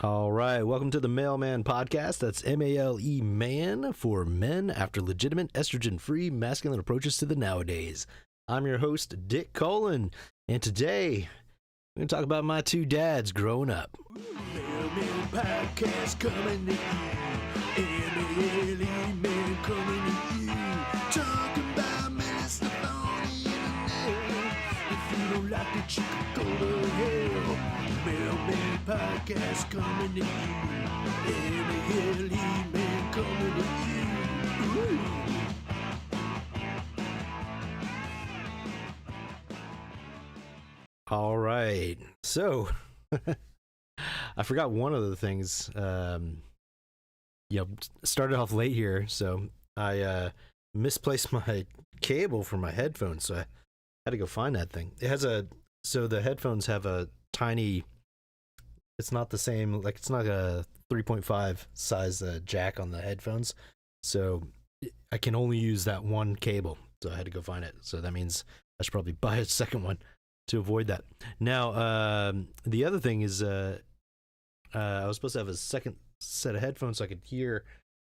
All right, welcome to the Mailman Podcast. That's M-A-L-E man for men after legitimate estrogen-free masculine approaches to the nowadays. I'm your host, Dick Colin, and today we're going to talk about my two dads growing up. Mailman Podcast coming to you. M-A-L-E man coming to you. Talking about mess on the internet. If you don't like it, you can go to hell. Mailman Podcast coming to you. M-A-L-E man coming to you. Ooh. All right, so I forgot one of the things. Started off late here, so I misplaced my cable for my headphones, so I had to go find that thing. It has the headphones have a tiny. It's not the same, like it's not a 3.5 size jack on the headphones, so I can only use that one cable. So I had to go find it. So that means I should probably buy a second one to avoid that. Now, the other thing is, I was supposed to have a second set of headphones so I could hear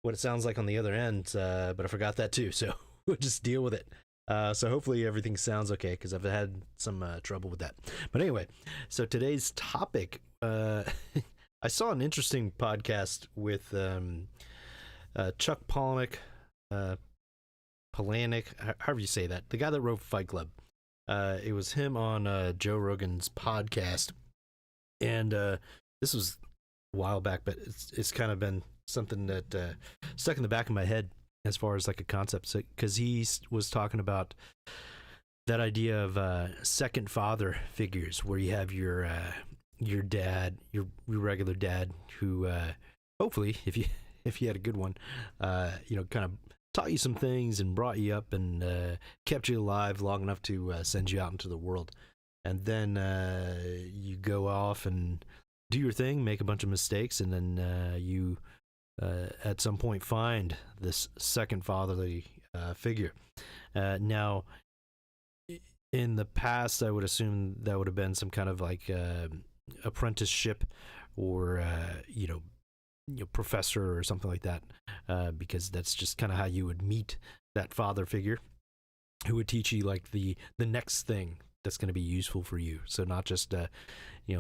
what it sounds like on the other end, but I forgot that too. So we'll just deal with it. So hopefully everything sounds okay, because I've had some trouble with that. But anyway, so today's topic, I saw an interesting podcast with Chuck Palahniuk, however you say that, the guy that wrote Fight Club. It was him on Joe Rogan's podcast, and this was a while back, but it's kind of been something that stuck in the back of my head as far as like a concept, because he was talking about that idea of second father figures, where you have your dad, your regular dad, who hopefully, if you had a good one, kind of taught you some things and brought you up and kept you alive long enough to send you out into the world. And then you go off and do your thing, make a bunch of mistakes, and then you at some point find this second fatherly figure. Now, in the past, I would assume that would have been some kind of like apprenticeship or, professor or something like that, because that's just kind of how you would meet that father figure who would teach you like the next thing that's going to be useful for you. So not just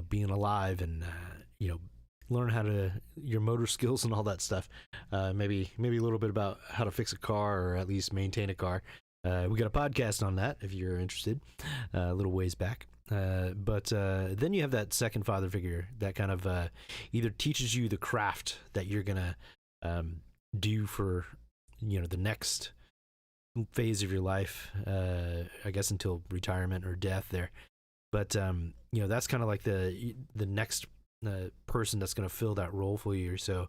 being alive and learn how to your motor skills and all that stuff. Maybe a little bit about how to fix a car, or at least maintain a car. We got a podcast on that if you're interested, a little ways back. But then you have that second father figure that kind of either teaches you the craft that you're gonna do for the next phase of your life, I guess until retirement or death there. But that's kind of like the next person that's going to fill that role for you. So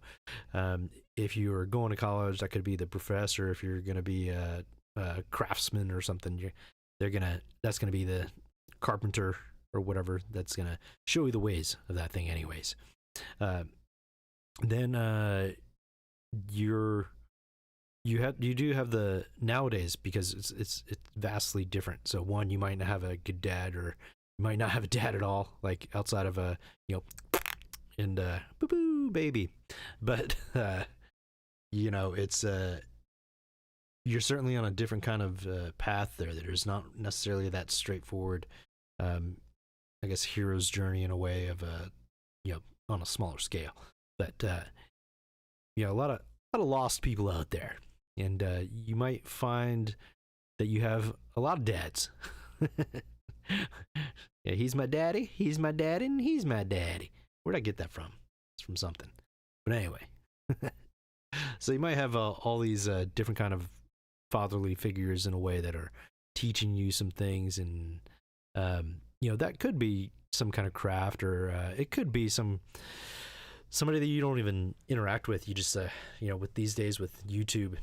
if you're going to college, that could be the professor. If you're going to be a craftsman or something, that's going to be the carpenter or whatever that's going to show you the ways of that thing anyways. Then you do have the nowadays, because it's vastly different. So one, you might not have a good dad, or you might not have a dad at all, like outside of a and boo boo baby. But it's you're certainly on a different kind of path there. There's not necessarily that straightforward, I guess, hero's journey in a way of on a smaller scale. But a lot of lost people out there, and you might find that you have a lot of dads. Yeah, he's my daddy, and he's my daddy. Where'd I get that from? It's from something. But anyway, so you might have all these different kind of fatherly figures in a way that are teaching you some things, and that could be some kind of craft, or it could be somebody that you don't even interact with. You just with these days with YouTube,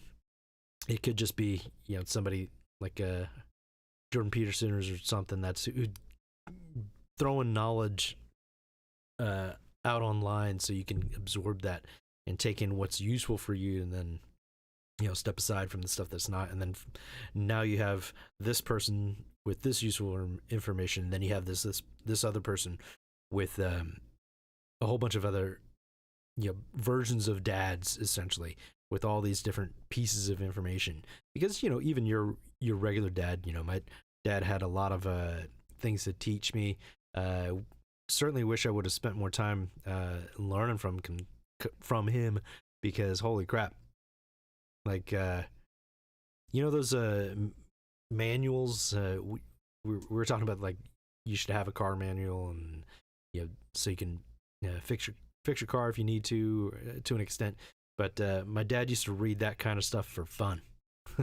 it could just be somebody like Jordan Peterson or something that's throwing knowledge out online, so you can absorb that and take in what's useful for you, and then step aside from the stuff that's not. And then now you have this person with this useful information, and then you have this other person with a whole bunch of other versions of dads, essentially, with all these different pieces of information. Because even your regular dad, my dad had a lot of things to teach me. Certainly wish I would have spent more time learning from him, because holy crap, like those manuals, we were talking about, like, you should have a car manual, and so you can fix your car if you need to an extent. But my dad used to read that kind of stuff for fun.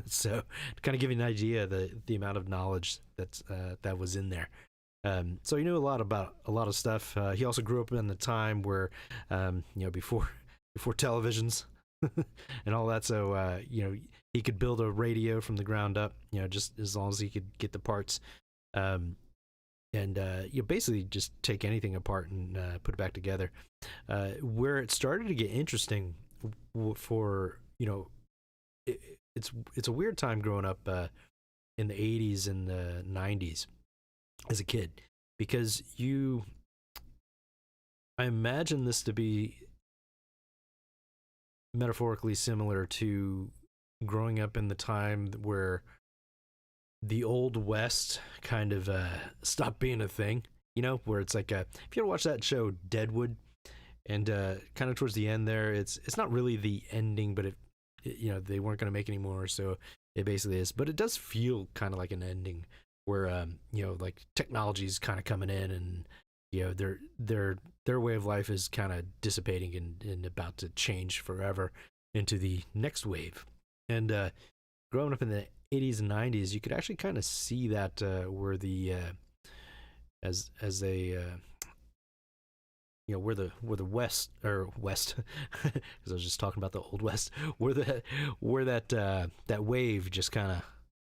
So to kind of give you an idea the amount of knowledge that was in there. So he knew a lot about a lot of stuff. He also grew up in the time where before televisions and all that. So he could build a radio from the ground up, just as long as he could get the parts. And you basically just take anything apart and put it back together. Where it started to get interesting for it's a weird time growing up in the 80s and the 90s as a kid, because I imagine this to be metaphorically similar to growing up in the time where the old west kind of stopped being a thing, where it's like if you ever watch that show Deadwood, and kind of towards the end there, it's not really the ending, but they weren't going to make any more, so it basically is. But it does feel kind of like an ending where like technology's kind of coming in, and their way of life is kind of dissipating and about to change forever into the next wave. And growing up in the 80s and 90s, you could actually kind of see that where the as they where the west because I was just talking about the old west, where that wave just kind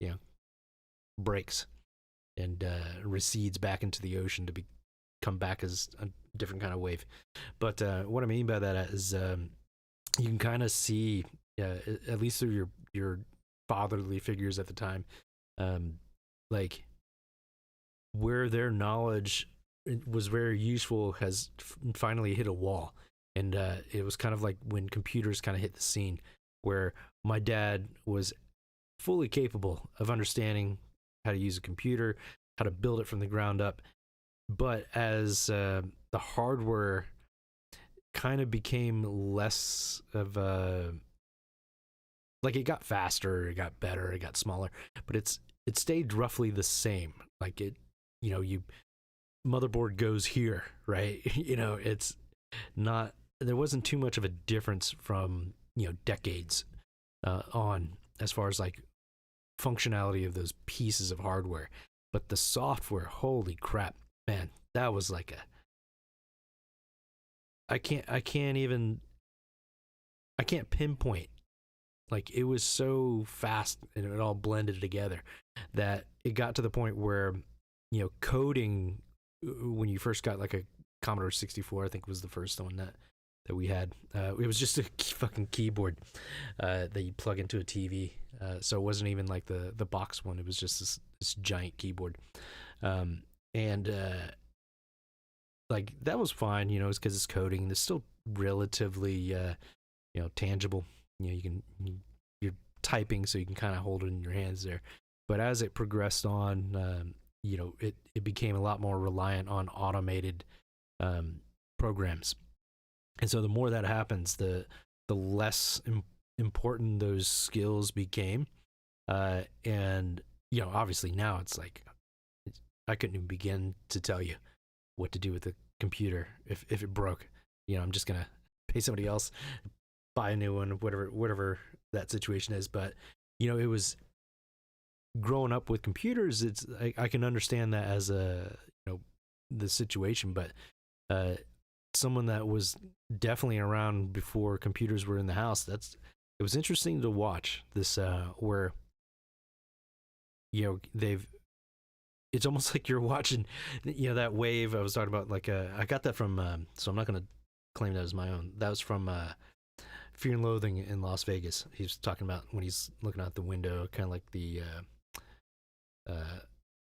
of breaks and recedes back into the ocean to come back as a different kind of wave. But what I mean by that is you can kind of see, at least through your fatherly figures at the time, like where their knowledge was very useful has finally hit a wall. And it was kind of like when computers kind of hit the scene, where my dad was fully capable of understanding how to use a computer, how to build it from the ground up. But as the hardware kind of became less of a, like, it got faster, it got better, it got smaller, but it stayed roughly the same. Like motherboard goes here, right? It's not, there wasn't too much of a difference from decades on, as far as like functionality of those pieces of hardware. But the software, holy crap, man, that was like I can't pinpoint. Like, it was so fast and it all blended together that it got to the point where coding, when you first got like a Commodore 64, I think was the first one that we had. It was just a fucking keyboard that you plug into a TV. So it wasn't even like the box one. It was just this giant keyboard. And like, that was fine, it's because it's coding. It's still relatively tangible. You're typing, so you can kind of hold it in your hands there. But as it progressed on, it became a lot more reliant on automated programs. And so the more that happens, the less important those skills became. And obviously now it's like, I couldn't even begin to tell you what to do with the computer if it broke. I'm just gonna pay somebody else, buy a new one, whatever that situation is. But it was, growing up with computers, it's I can understand that as a the situation. But someone that was definitely around before computers were in the house, it was interesting to watch this where it's almost like you're watching that wave I was talking about. Like I got that from so I'm not going to claim that as my own. That was from Fear and Loathing in Las Vegas. He's talking about when he's looking out the window, kind of like the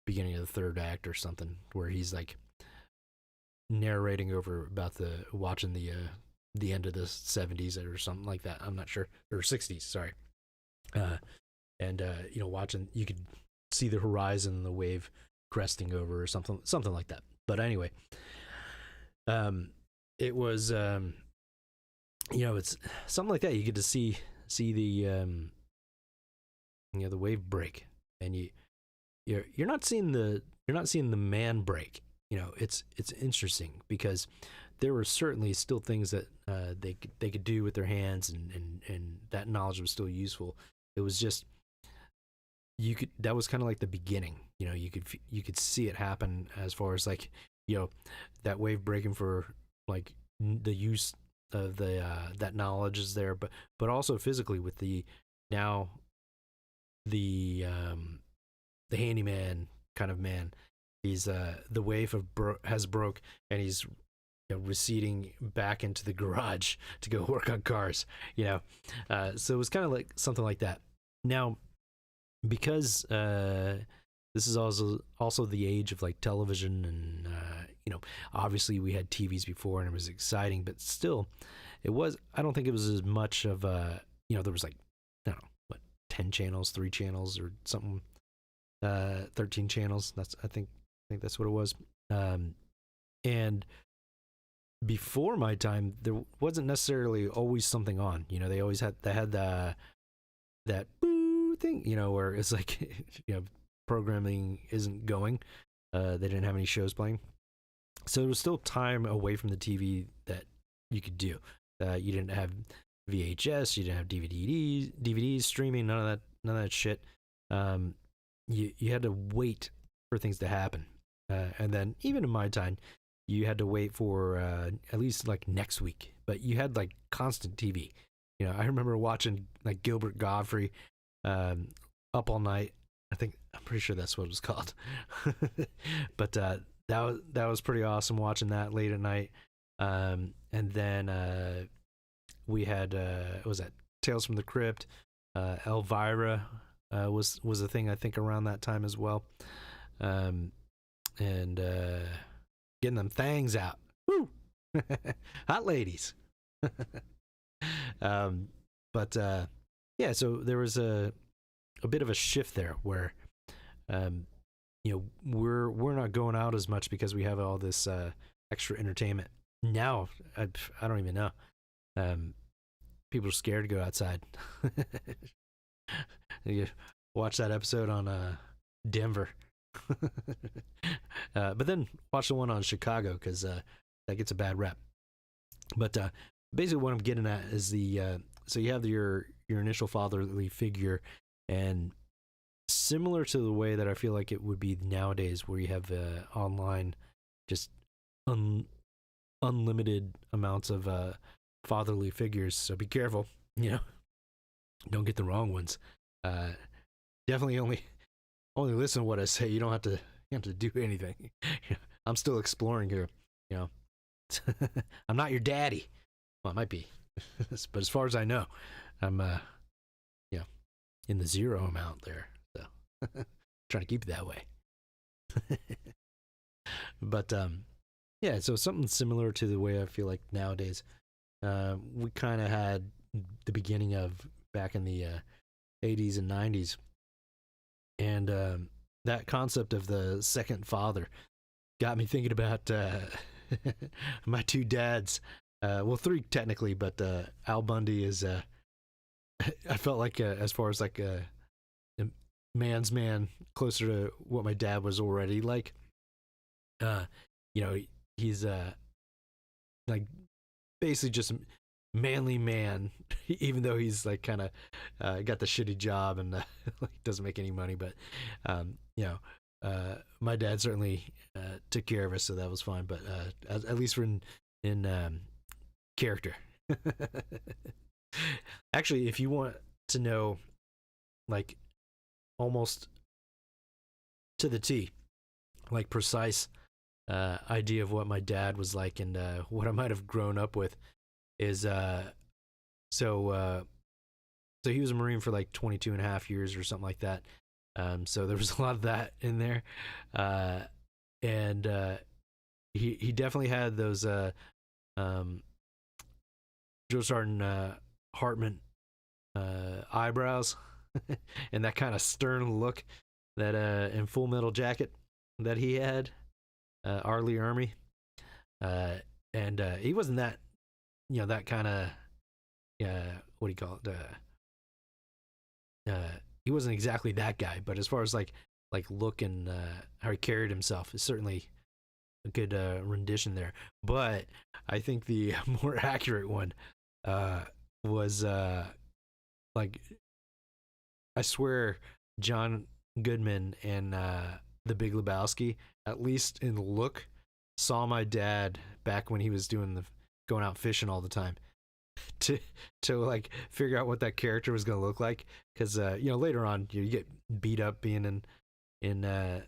beginning of the third act or something, where he's like narrating over about watching the the end of the 70s or something like that. I'm not sure, or 60s, sorry. And watching, you could see the horizon, the wave cresting over or something like that. But anyway, it was it's something like that. You get to see the the wave break, and you're not seeing the man break. It's interesting because there were certainly still things that they could do with their hands, and that knowledge was still useful. It was just that was kind of like the beginning. You could see it happen as far as like that wave breaking for like the use of the that knowledge is there, but also physically with the handyman kind of man. He's the wave has broke, and he's receding back into the garage to go work on cars. So it was kind of like something like that. Now, because this is also the age of like television, and obviously we had TVs before, and it was exciting, but still, I don't think it was as much of there was like, I don't know, what, 10 channels, 3 channels or something, 13 channels. I think that's what it was. And before my time, there wasn't necessarily always something on. They always had that boo thing, where it's like programming isn't going. They didn't have any shows playing, so there was still time away from the TV that you could do. You didn't have VHS, you didn't have DVDs, streaming, none of that shit. You had to wait for things to happen, and then even in my time, you had to wait for at least like next week. But you had like constant TV. I remember watching like Gilbert Gottfried, Up All Night. I'm pretty sure that's what it was called. But that was pretty awesome watching that late at night. And then we had what was that, Tales from the Crypt, Elvira was a thing, I think, around that time as well. And getting them things out. Woo! Hot ladies. But yeah, so there was a bit of a shift there where we're not going out as much because we have all this extra entertainment. Now I don't even know. People are scared to go outside. You watch that episode on Denver. But then watch the one on Chicago, because that gets a bad rep. But basically what I'm getting at is so you have your initial fatherly figure, and similar to the way that I feel like it would be nowadays, where you have online just unlimited amounts of fatherly figures. So be careful, don't get the wrong ones. Definitely only listen to what I say. You don't have to do anything. I'm still exploring here. I'm not your daddy. Well, I might be, but as far as I know, I'm in the zero amount there. So trying to keep it that way. But yeah, so something similar to the way I feel like nowadays. We kind of had the beginning of back in the 80s and 90s, and that concept of the second father got me thinking about my 2 dads. Well, 3 technically, but Al Bundy is I felt like as far as like a man's man, closer to what my dad was already like. He's like basically just a manly man, even though he's like kind of got the shitty job and like doesn't make any money. But my dad certainly took care of us, so that was fine. But at least we're in character. Actually, if you want to know, like, almost to the T, like precise idea of what my dad was like and what I might have grown up with, is so he was a Marine for like 22 and a half years or something like that. So there was a lot of that in there, and he definitely had those Joe Sargent Hartman eyebrows and that kind of stern look that in Full Metal Jacket that he had, R. Lee Ermey, and he wasn't that, that kind of what do you call it? He wasn't exactly that guy, but as far as like look and how he carried himself is certainly a good rendition there. But I think the more accurate one was like, I swear John Goodman and The Big Lebowski, at least in look, saw my dad back when he was doing going out fishing all the time to like figure out what that character was going to look like, because later on you get beat up being in the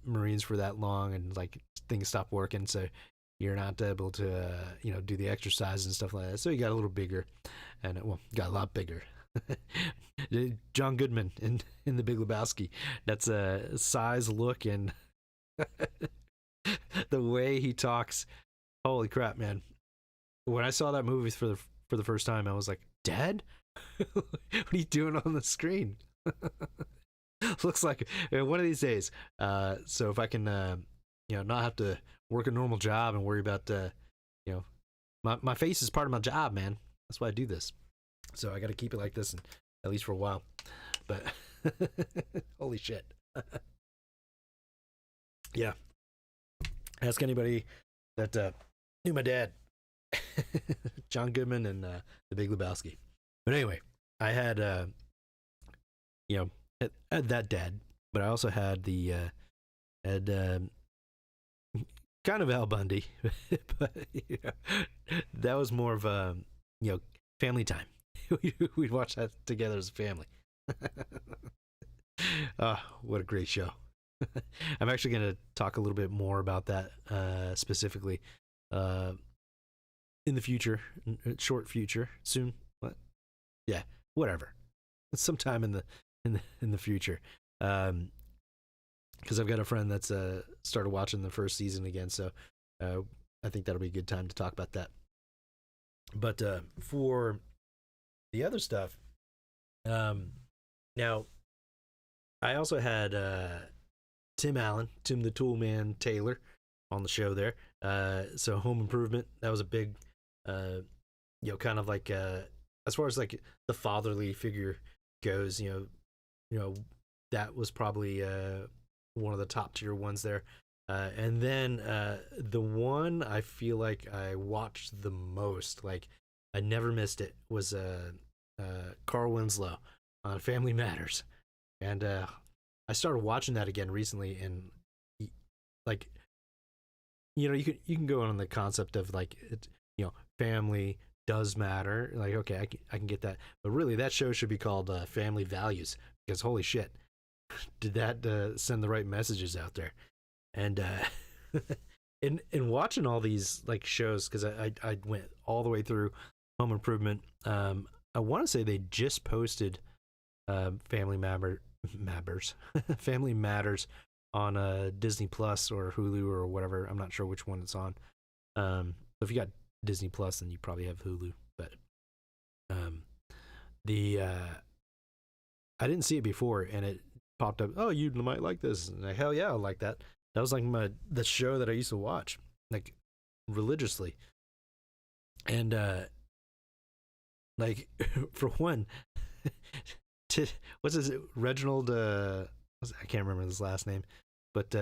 Marines for that long, and like things stop working, so you're not able to do the exercise and stuff like that, so you got a little bigger, and got a lot bigger. John Goodman in The Big Lebowski, that's a size, look, and the way he talks. Holy crap, man. When I saw that movie for the first time, I was like, Dad? What are you doing on the screen? Looks like one of these days. So if I can, not have to work a normal job and worry about, my face is part of my job, man. That's why I do this. So I got to keep it like this, and at least for a while. But holy shit. Yeah. Ask anybody that knew my dad. John Goodman and The Big Lebowski. But anyway, I had had that dad, but I also had kind of Al Bundy, but that was more of a family time. We'd watch that together as a family. What a great show. I'm actually going to talk a little bit more about that specifically in the future, short future, soon. What? Yeah, whatever. Sometime in the future, because I've got a friend that's started watching the first season again, so I think that'll be a good time to talk about that. But for the other stuff, now I also had Tim Allen, Tim the Tool Man Taylor, on the show there. So Home Improvement, that was a big, kind of like as far as like the fatherly figure goes, that was probably one of the top tier ones there. And then the one I feel like I watched the most, like I never missed it, was Carl Winslow on Family Matters. And I started watching that again recently, and like, you can go on the concept of like, family does matter. Like, okay, I can get that, but really that show should be called Family Values, because holy shit, did that send the right messages out there. And in watching all these like shows, because I went all the way through Home Improvement. I want to say they just posted Family Family Matters on Disney Plus or Hulu or whatever. I'm not sure which one it's on. If you got Disney Plus, then you probably have Hulu. But I didn't see it before, and it popped up. Oh, you might like this. And hell yeah, I like that. That was like the show that I used to watch like religiously. And like for one, what's his Reginald? I can't remember his last name, but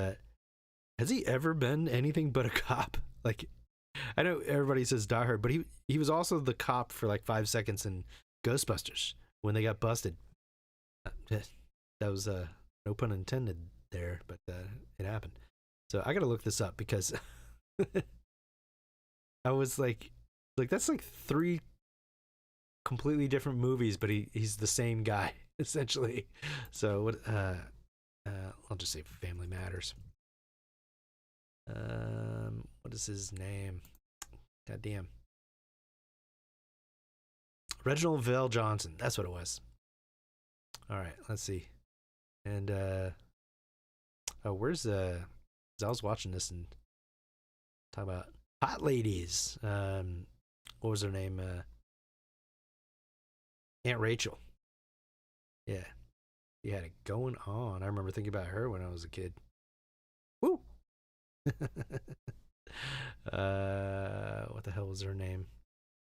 has he ever been anything but a cop? Like, I know everybody says Die Hard, but he was also the cop for like 5 seconds in Ghostbusters when they got busted. That was no pun intended there, but it happened. So I gotta look this up, because I was like that's like 3 completely different movies, but he's the same guy essentially. So what? I'll just say Family Matters. What is his name? God damn. Reginald Vell Johnson. That's what it was. All right, let's see. And where's I was watching this and talk about hot ladies. What was her name? Aunt Rachel. Yeah. She had it going on. I remember thinking about her when I was a kid. Woo! What the hell was her name?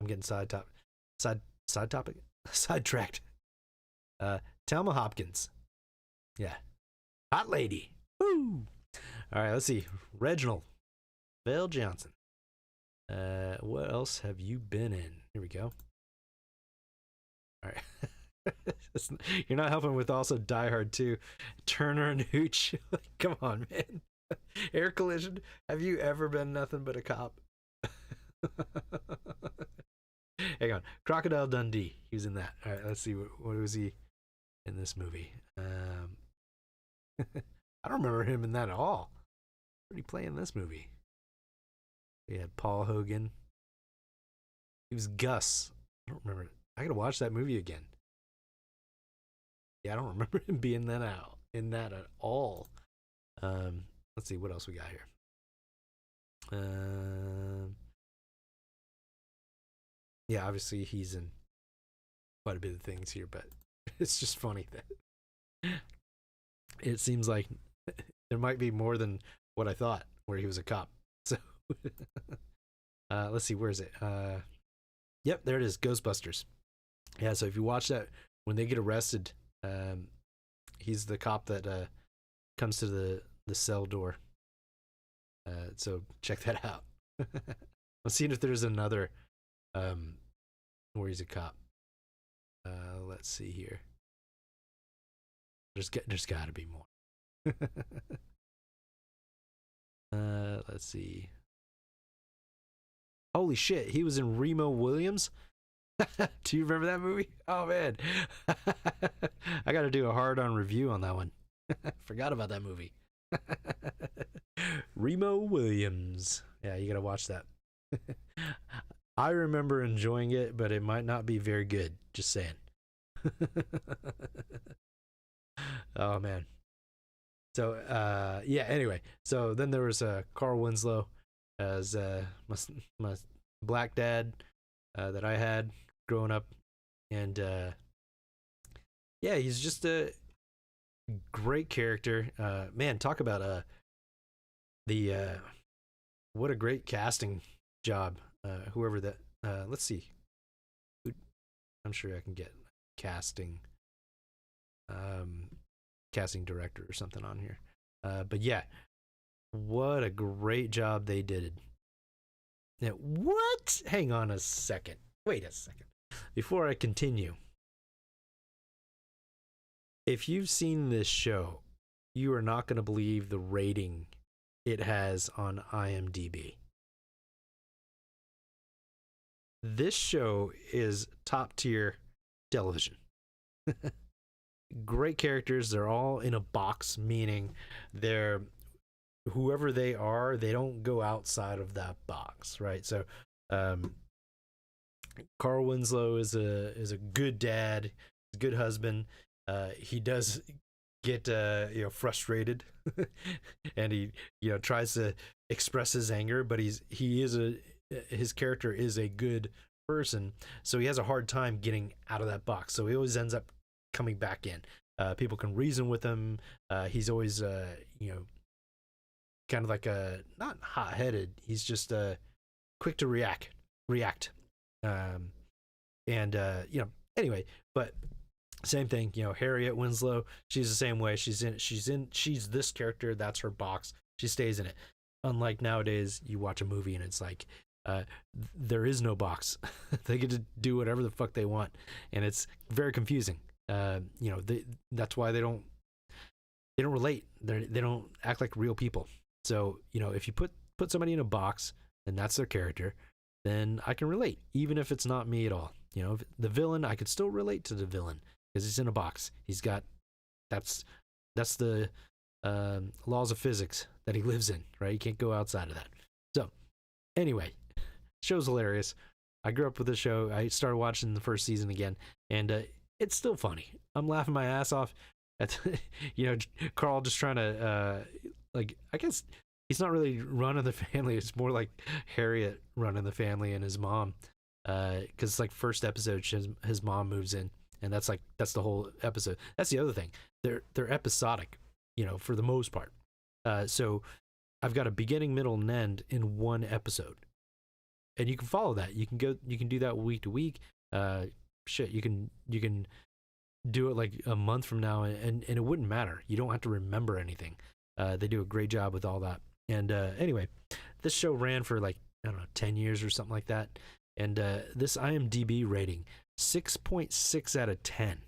I'm getting side topic? Sidetracked. Thelma Hopkins. Yeah. Hot lady. Woo! All right, let's see. Reginald Vale Johnson. What else have you been in? Here we go. All right. You're not helping with also Die Hard 2. Turner and Hooch. Come on, man. Air Collision. Have you ever been nothing but a cop? Hang on. Crocodile Dundee. He was in that. All right, let's see. What was he in this movie? I don't remember him in that at all. What did he play in this movie? We had Paul Hogan. He was Gus. I don't remember. I gotta watch that movie again. Yeah, I don't remember him being in that at all. Let's see what else we got here. Yeah, obviously he's in quite a bit of things here, but it's just funny that it seems like there might be more than what I thought where he was a cop. So let's see, where is it? Yep, there it is, Ghostbusters. Yeah, so if you watch that, when they get arrested, he's the cop that comes to the cell door. So check that out. Let's see if there's another where he's a cop. Let's see here. There's got to be more. Let's see. Holy shit, he was in Remo Williams. Do you remember that movie? Oh man. I got to do a hard-on review on that one. Forgot about that movie. Remo Williams. Yeah, you got to watch that. I remember enjoying it, but it might not be very good. Just saying. Oh man. So yeah, anyway. So then there was Carl Winslow as my black dad that I had growing up, and yeah, he's just a great character. Man, talk about the what a great casting job. Whoever that let's see. I'm sure I can get casting director or something on here. But yeah, what a great job they did. Now, what? Hang on a second. Wait a second. Before I continue, if you've seen this show, you are not going to believe the rating it has on IMDb. This show is top tier television. Great characters. They're all in a box, meaning they're whoever they are, they don't go outside of that box, right? So Carl Winslow is a good dad, a good husband. He does get frustrated and he tries to express his anger, but his character is a good person, so he has a hard time getting out of that box, so he always ends up coming back in. People can reason with him. He's always kind of like not hot-headed, he's just quick to react. Anyway, but same thing, Harriet Winslow, she's the same way. She's this character, that's her box, she stays in it. Unlike nowadays, you watch a movie and it's like there is no box. They get to do whatever the fuck they want, and it's very confusing. That's why they don't relate. They don't act like real people. So if you put somebody in a box and that's their character, then I can relate, even if it's not me at all. The villain, I could still relate to the villain because he's in a box. He's got that's the laws of physics that he lives in, right? You can't go outside of that. So anyway, show's hilarious. I grew up with this show. I started watching the first season again, and it's still funny. I'm laughing my ass off at Carl just trying to I guess he's not really running the family. It's more like Harriet running the family and his mom, because like first episode his mom moves in and that's the whole episode. That's the other thing. They're episodic, for the most part. So I've got a beginning, middle, and end in one episode, and you can follow that. You can do that week to week. You can do it like a month from now, and it wouldn't matter. You don't have to remember anything. They do a great job with all that. And anyway, this show ran for like, I don't know, 10 years or something like that. And this IMDb rating, 6.6 out of 10.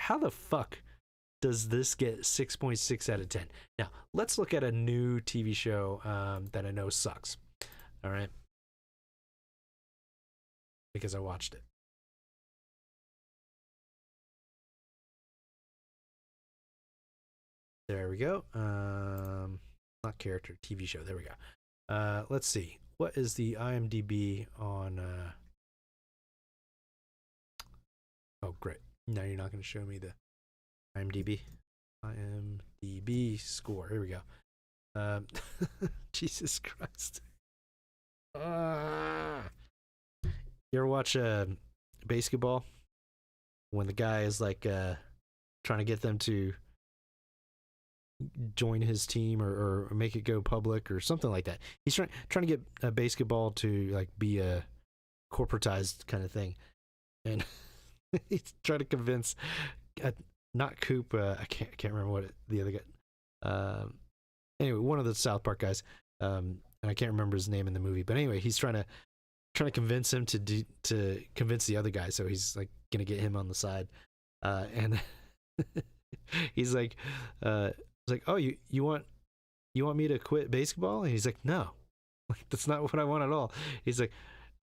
How the fuck does this get 6.6 out of 10? Now, let's look at a new TV show that I know sucks. All right? Because I watched it. There we go. Not character, TV show. There we go. Let's see. What is the IMDb on... Oh, great. Now you're not going to show me the IMDb. IMDb score. Here we go. Jesus Christ. You ever watch basketball? When the guy is like trying to get them to join his team or make it go public or something like that. He's trying to get basketball to like be a corporatized kind of thing, and he's trying to convince not Coop. I can't remember what the other guy. Anyway, one of the South Park guys, and I can't remember his name in the movie. But anyway, he's trying to convince him to convince the other guy. So he's like gonna get him on the side, and he's like. It's like, oh, you want me to quit basketball? And he's like, no, like that's not what I want at all. He's like,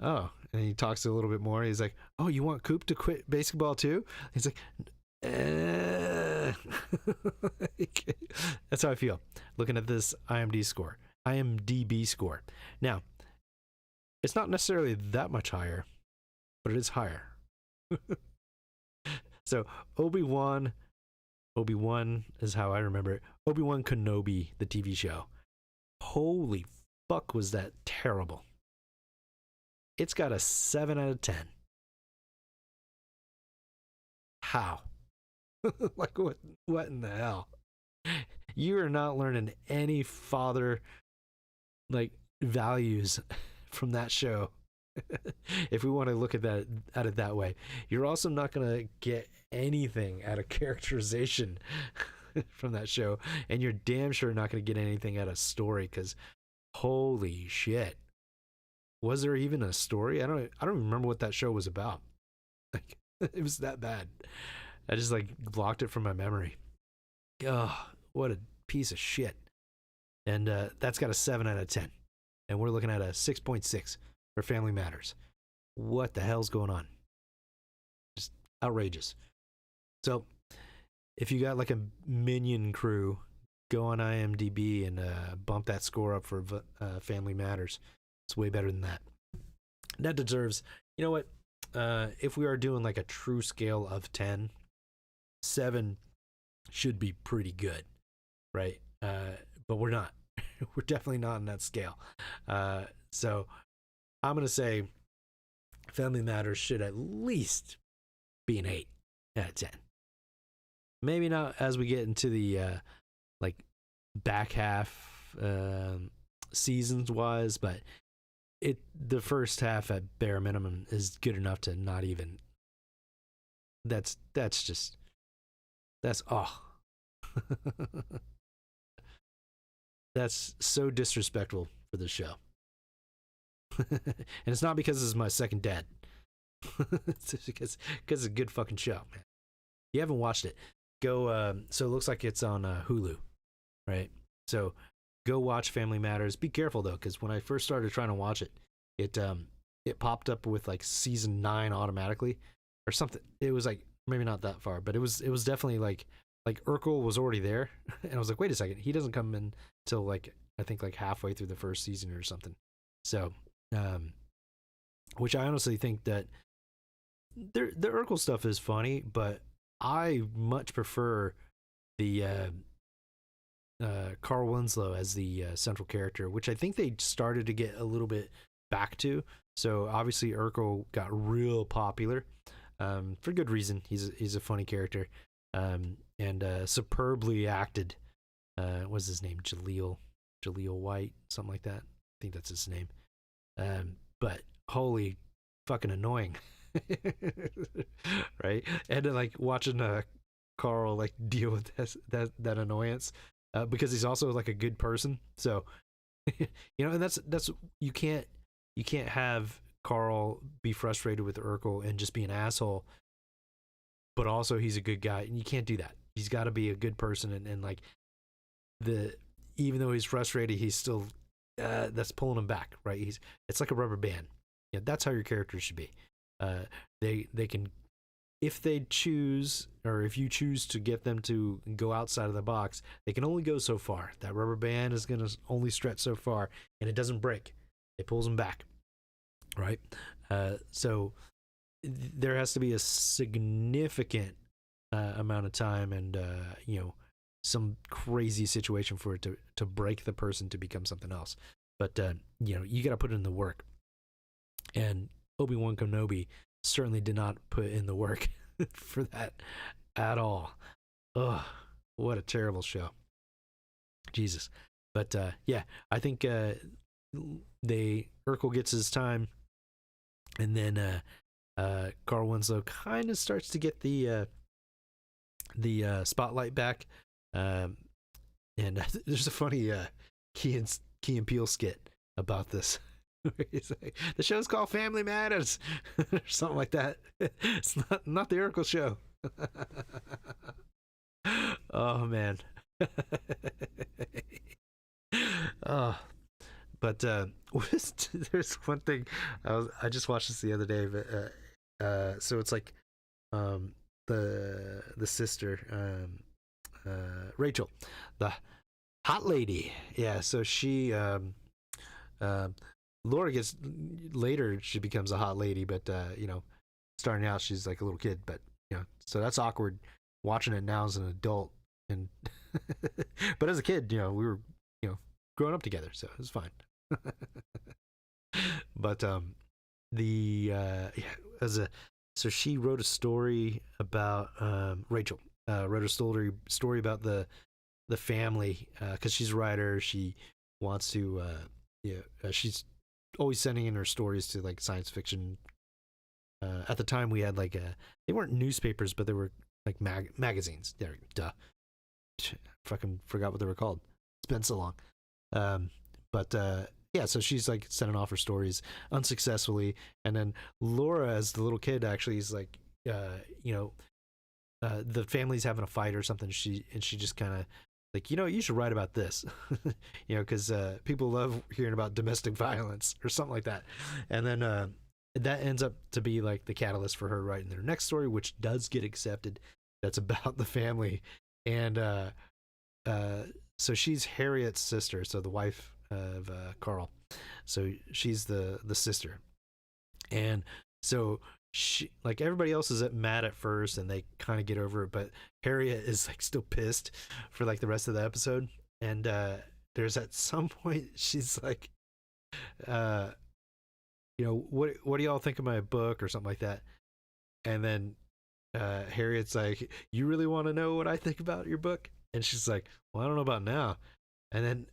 oh, and he talks a little bit more. He's like, oh, you want Coop to quit basketball too? He's like, That's how I feel looking at this IMDb score. Now, it's not necessarily that much higher, but it is higher. So Obi-Wan is how I remember it. Obi-Wan Kenobi, the TV show. Holy fuck, was that terrible. It's got a 7 out of 10. How? Like what in the hell? You are not learning any father like values from that show. If we want to look at it that way. You're also not going to get anything out of characterization from that show, and you're damn sure not going to get anything out of story, because holy shit, was there even a story? I don't remember what that show was about. Like, it was that bad. I just like blocked it from my memory. Oh, what a piece of shit. And that's got a 7 out of 10, and we're looking at a 6.6 for Family Matters. What the hell's going on? Just outrageous. So if you got like a minion crew, go on IMDb and bump that score up for Family Matters. It's way better than that. That deserves, you know what? If we are doing like a true scale of 10, 7 should be pretty good, right? But we're not. We're definitely not on that scale. So I'm going to say Family Matters should at least be an 8 out of 10. Maybe not as we get into the like back half seasons wise, but the first half at bare minimum is good enough to not even. That's that's so disrespectful for the show. And it's not because it's my second dad. It's because it's a good fucking show, man. If you haven't watched it, go. So it looks like it's on Hulu, right? So go watch Family Matters. Be careful though, because when I first started trying to watch it, it popped up with like season 9 automatically or something. It was like maybe not that far, but it was definitely like Urkel was already there, and I was like, wait a second, he doesn't come in till like I think like halfway through the first season or something. So, which I honestly think that the Urkel stuff is funny, but I much prefer the Carl Winslow as the central character, which I think they started to get a little bit back to. So obviously Urkel got real popular for good reason. He's a funny character, and superbly acted. What's his name? Jaleel White, something like that. I think that's his name. But holy fucking annoying. Right? And then like watching Carl like deal with that annoyance, because he's also like a good person. So and that's you can't have Carl be frustrated with Urkel and just be an asshole, but also he's a good guy, and you can't do that. He's got to be a good person, and like even though he's frustrated, he's still that's pulling him back, right? It's like a rubber band. That's how your character should be. They can, if they choose, or if you choose to get them to go outside of the box, they can only go so far. That rubber band is going to only stretch so far, and it doesn't break. It pulls them back, right? So there has to be a significant amount of time and some crazy situation for it to break the person to become something else. But you got to put in the work, and Obi-Wan Kenobi certainly did not put in the work for that at all. Ugh, what a terrible show. Jesus. But I think Urkel gets his time, and then Carl Winslow kind of starts to get the spotlight back. And there's a funny Key and Peele skit about this. He's like, the show's called Family Matters, or something like that. It's not the Urkel show. Oh man. But there's one thing I just watched this the other day, but so it's like the sister, Rachel, the hot lady. Yeah, so she Laura gets later, she becomes a hot lady, but starting out she's like a little kid, but so that's awkward watching it now as an adult. And but as a kid, we were growing up together, so it was fine. But so she wrote a story about Rachel wrote a story about the family, because she's a writer. She wants to she's always sending in her stories to like science fiction. At the time we had like they weren't newspapers, but they were like magazines. There, duh. Fucking forgot what they were called. It's been so long. But so she's like sending off her stories unsuccessfully, and then Laura, as the little kid, actually is like, the family's having a fight or something. She just kind of like, you should write about this, because people love hearing about domestic violence or something like that. And then that ends up to be like the catalyst for her writing their next story, which does get accepted. That's about the family, and so she's Harriet's sister, so the wife of Carl. So she's the sister, and so she, like everybody else, is mad at first, and they kind of get over it, but Harriet is like still pissed for like the rest of the episode. And there's at some point she's like, what do y'all think of my book or something like that? And then Harriet's like, you really want to know what I think about your book? And she's like, well, I don't know about now. And then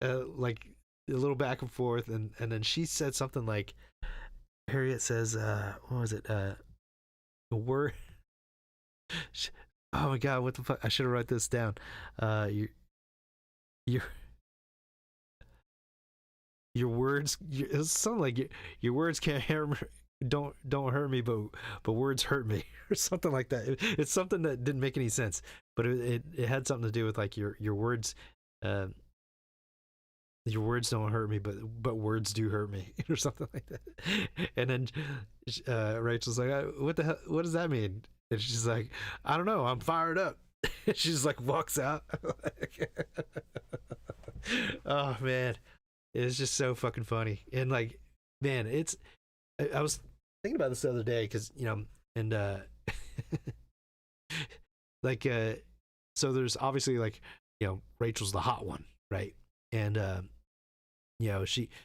like a little back and forth, and then she said something like, Harriet says, what was it? A word. Oh my god, what the fuck? I should have wrote this down. Your words. It's something like your words can't hurt me. Don't hurt me, but words hurt me, or something like that. It's something that didn't make any sense, but it had something to do with like your words. Your words don't hurt me, but words do hurt me, or something like that. And then Rachel's like, what the hell? What does that mean? And she's like, I don't know. I'm fired up. She just like walks out. Oh man, it's just so fucking funny. And like, man, I was thinking about this the other day, because and like so there's obviously like Rachel's the hot one, right? And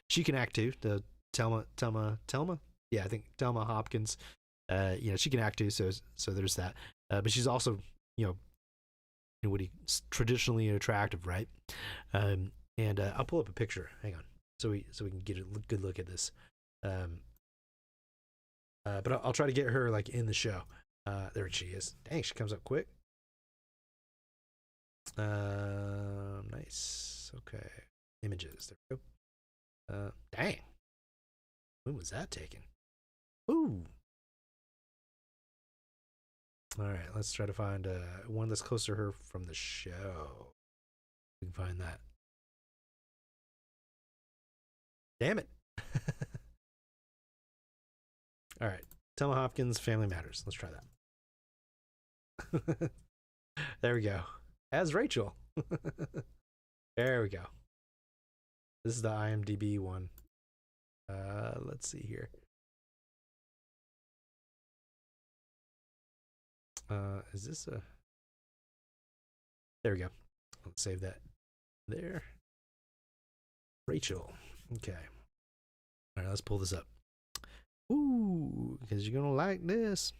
she can act too. The Thelma, yeah, I think Thelma Hopkins She can act too, so there's that. But she's also, traditionally attractive, right? And I'll pull up a picture. Hang on, so we can get a good look at this. But I'll try to get her like in the show. There she is. Dang, she comes up quick. Nice. Okay. Images. There we go. Dang. When was that taken? Ooh. All right. Let's try to find one that's close to her from the show. We can find that. Damn it. All right. Thelma Hopkins, Family Matters. Let's try that. There we go. As Rachel. There we go. This is the IMDb one. Let's see here. Is this a... There we go. Let's save that there. Rachel. Okay. All right, let's pull this up. Ooh, because you're gonna like this.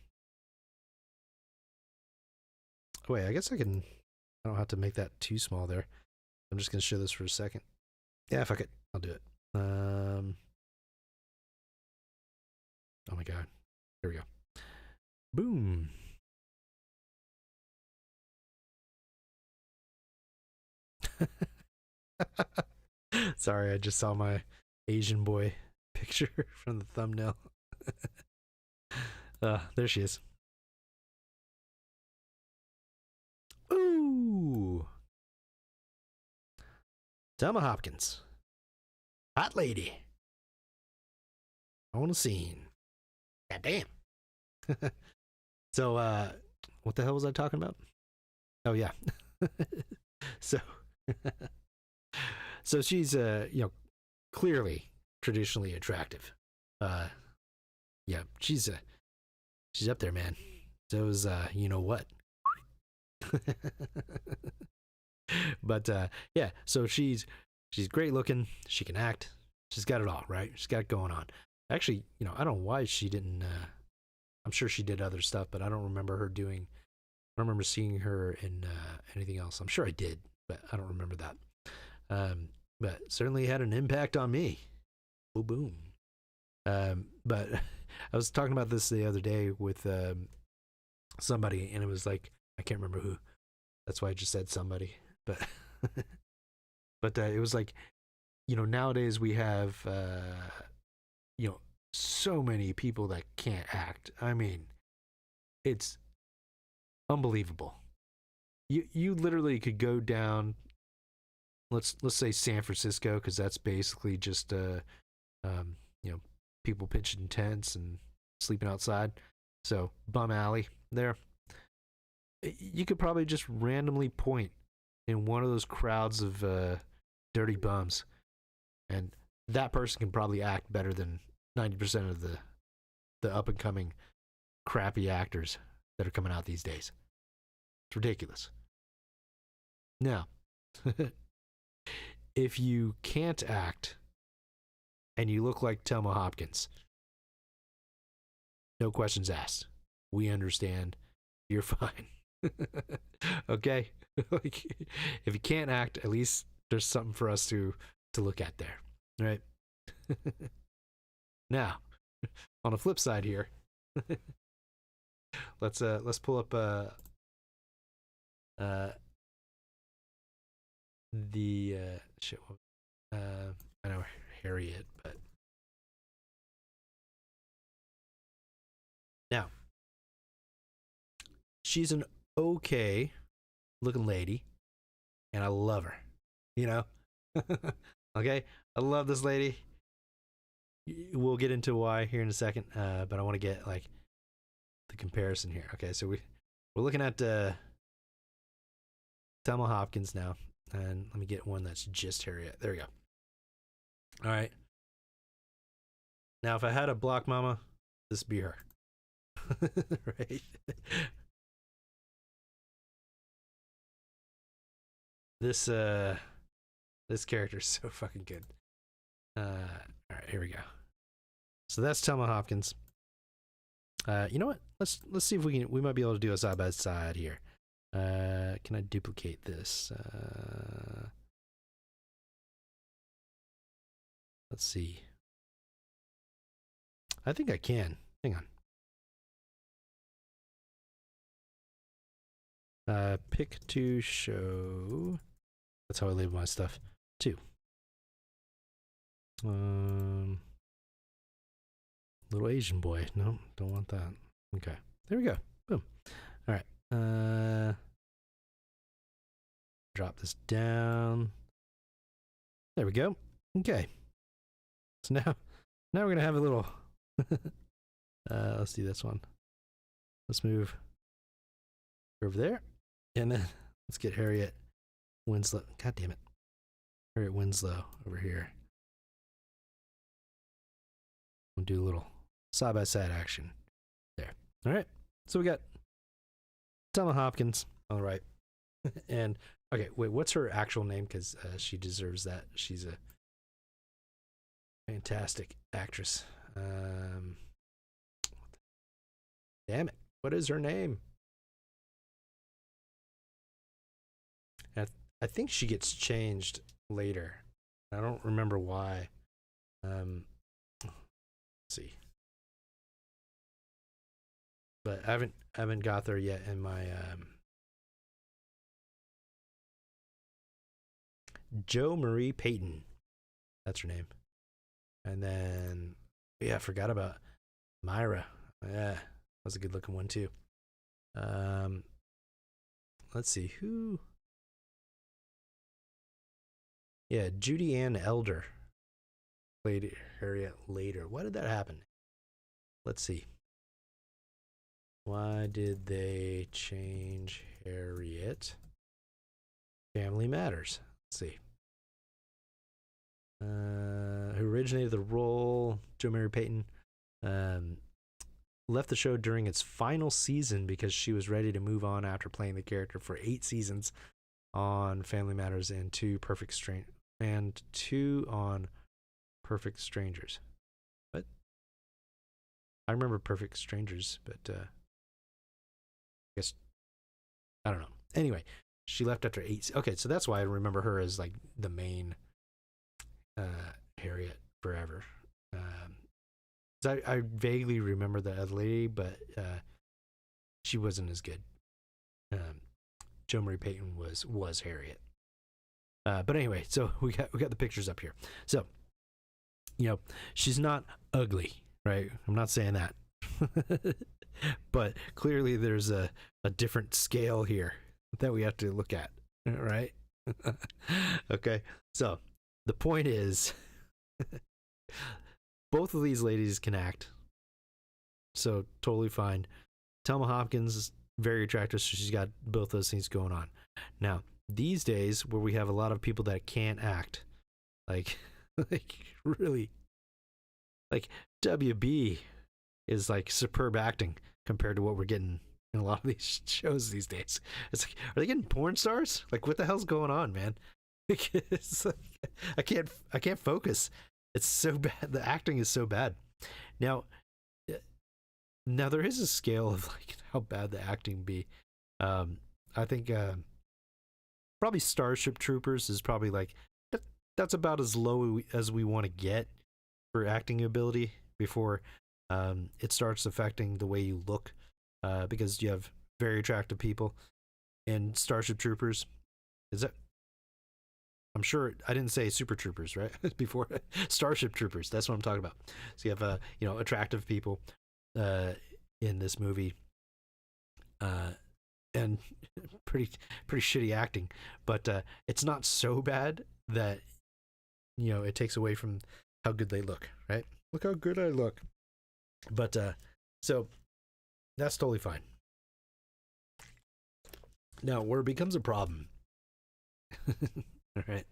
Oh, wait, I guess I don't have to make that too small there. I'm just gonna show this for a second. Yeah, fuck it. I'll do it. Oh my god. There we go. Boom. Sorry, I just saw my Asian boy picture from the thumbnail. There she is. Ooh. Thelma Hopkins. Hot lady. On a scene. God damn. So, what the hell was I talking about? Oh, yeah. So, so she's, clearly traditionally attractive. Yeah, she's up there, man. So is, you know what? But, yeah, so she's great looking. She can act. She's got it all, right? She's got it going on. Actually, I don't know why she didn't, I'm sure she did other stuff, but I don't remember seeing her in anything else. I'm sure I did, but I don't remember that. But certainly had an impact on me. Boom, boom. But I was talking about this the other day with somebody, and it was like, I can't remember who. That's why I just said somebody. But but it was like, nowadays we have so many people that can't act. I mean, it's unbelievable. You literally could go down, let's say San Francisco, because that's basically just people pitching tents and sleeping outside. So bum alley there. You could probably just randomly point in one of those crowds of dirty bums, and that person can probably act better than 90% of the up and coming crappy actors that are coming out these days. It's ridiculous. Now, if you can't act and you look like Thelma Hopkins, no questions asked. We understand. You're fine. Okay? Like, if you can't act, at least there's something for us to look at there. Right? Now, on the flip side here, let's pull up the shit. I know Harriet, but now she's an okay looking lady, and I love her. Okay, I love this lady. We'll get into why here in a second, but I want to get like the comparison here. Okay, so we're looking at Thelma Hopkins now, and let me get one that's just Harriet. There we go. All right. Now, if I had a block mama, this would be her. Right? This character is so fucking good. All right, here we go. So that's Thelma Hopkins. You know what? Let's see if we might be able to do a side by side here. Can I duplicate this? Let's see. I think I can. Hang on. Pick to show. That's how I label my stuff. 2. Little Asian boy. No, don't want that. Okay. There we go. Boom. All right. Drop this down. There we go. Okay. So now we're gonna have a little. Let's do this one. Let's move over there, and then let's get Harriet Winslow. God damn it, Harriet Winslow over here. We'll do a little side by side action there. All right. So we got Thelma Hopkins on the right, and okay, wait, what's her actual name? Because she deserves that. She's a fantastic actress. Damn it. What is her name? I think she gets changed later. I don't remember why. Let's see. But I haven't got there yet in my Jo Marie Payton. That's her name. And then I forgot about Myra. Yeah, that was a good looking one too. Let's see who. Yeah, Judy Ann Elder played Harriet later. Why did that happen? Let's see. Why did they change Harriet? Family Matters. Let's see. Who originated the role? Jo Marie Payton left the show during its final season because she was ready to move on after playing the character for 8 seasons on Family Matters and 2 on Perfect Strangers. What? I remember Perfect Strangers, but I guess I don't know. Anyway, she left after 8. Okay, so that's why I remember her as like the main Harriet forever. I vaguely remember the other lady, but she wasn't as good. Jo Marie Payton was Harriet. But anyway, so we got the pictures up here. So, she's not ugly, right? I'm not saying that. But clearly there's a different scale here that we have to look at, right? Okay. So, the point is both of these ladies can act. So, totally fine. Thelma Hopkins is very attractive, so she's got both those things going on. Now, these days where we have a lot of people that can't act, like really, like WB is like superb acting compared to what we're getting in a lot of these shows these days. It's like, are they getting porn stars? Like, what the hell's going on, man? It's like, I can't focus. It's so bad. The acting is so bad. Now there is a scale of like how bad the acting be. I think probably Starship Troopers is probably like that's about as low as we want to get for acting ability before it starts affecting the way you look, because you have very attractive people in Starship Troopers. Is that? I'm sure I didn't say Super Troopers, right? Before Starship Troopers. That's what I'm talking about. So you have attractive people in this movie, and pretty shitty acting, but it's not so bad that it takes away from how good they look, right? Look how good I look. But so that's totally fine. Now, where it becomes a problem, all right,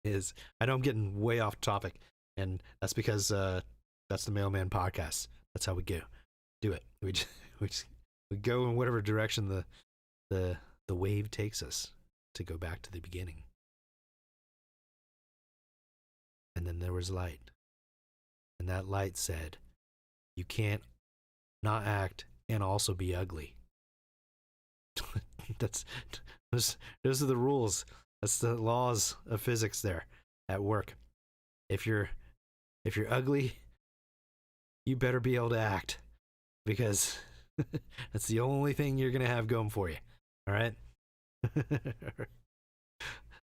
is I know I'm getting way off topic, and that's because that's the Mailman Podcast. That's how we do it. We go in whatever direction the wave takes us to go back to the beginning. And then there was light. And that light said, you can't not act, and also be ugly. That's those are the rules. That's the laws of physics there at work. If you're ugly, you better be able to act, because that's the only thing you're gonna have going for you. All right.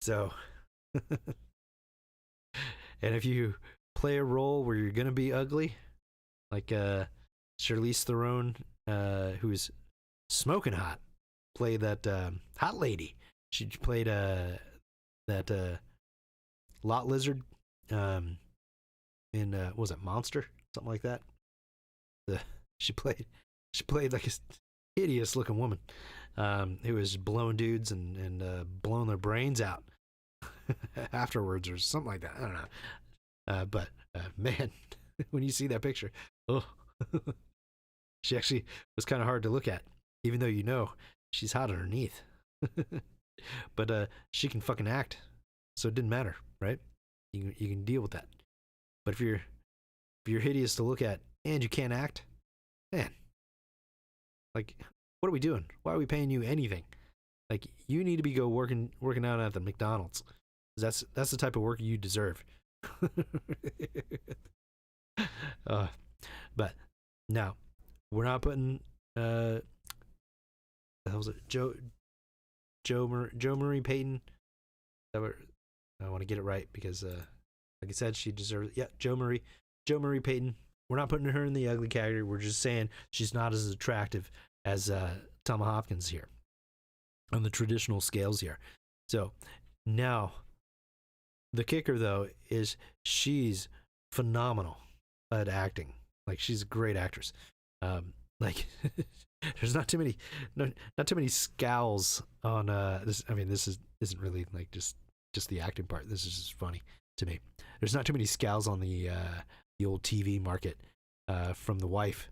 So, and if you play a role where you're gonna be ugly, like Charlize Theron, who's smoking hot, played that hot lady. She played that lot lizard in what was it, Monster, something like that. She played like a hideous looking woman who was blowing dudes and blowing their brains out afterwards or something like that. I don't know. But man, when you see that picture, oh, she actually was kind of hard to look at, even though you know she's hot underneath. But she can fucking act, so it didn't matter, right? You can deal with that. But if you're hideous to look at and you can't act, man, like, what are we doing? Why are we paying you anything? Like, you need to be working out at the McDonald's. That's the type of work you deserve. But now we're not putting what was it, Joe Marie Payton. I want to get it right because like I said, she deserves it. Yeah, Joe Marie Payton. We're not putting her in the ugly category. We're just saying she's not as attractive as Thelma Hopkins here on the traditional scales here. So now the kicker though is she's phenomenal at acting. Like, she's a great actress. Like there's not too many scowls on this. I mean, isn't really like just the acting part. This is just funny to me. There's not too many scowls on the old TV market from the wife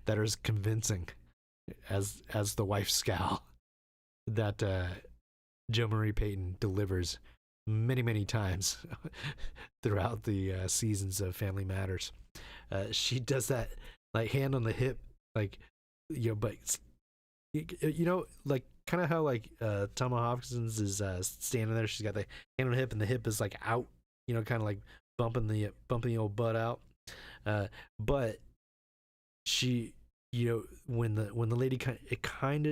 that are as convincing as the wife's scowl that Joe Marie Payton delivers many times throughout the seasons of Family Matters. She does that, like, hand on the hip, like, but like, kind of how, like, Thelma Hopkins is standing there. She's got the hand on the hip, and the hip is like out, kind of like bumping the old butt out. But she, when the lady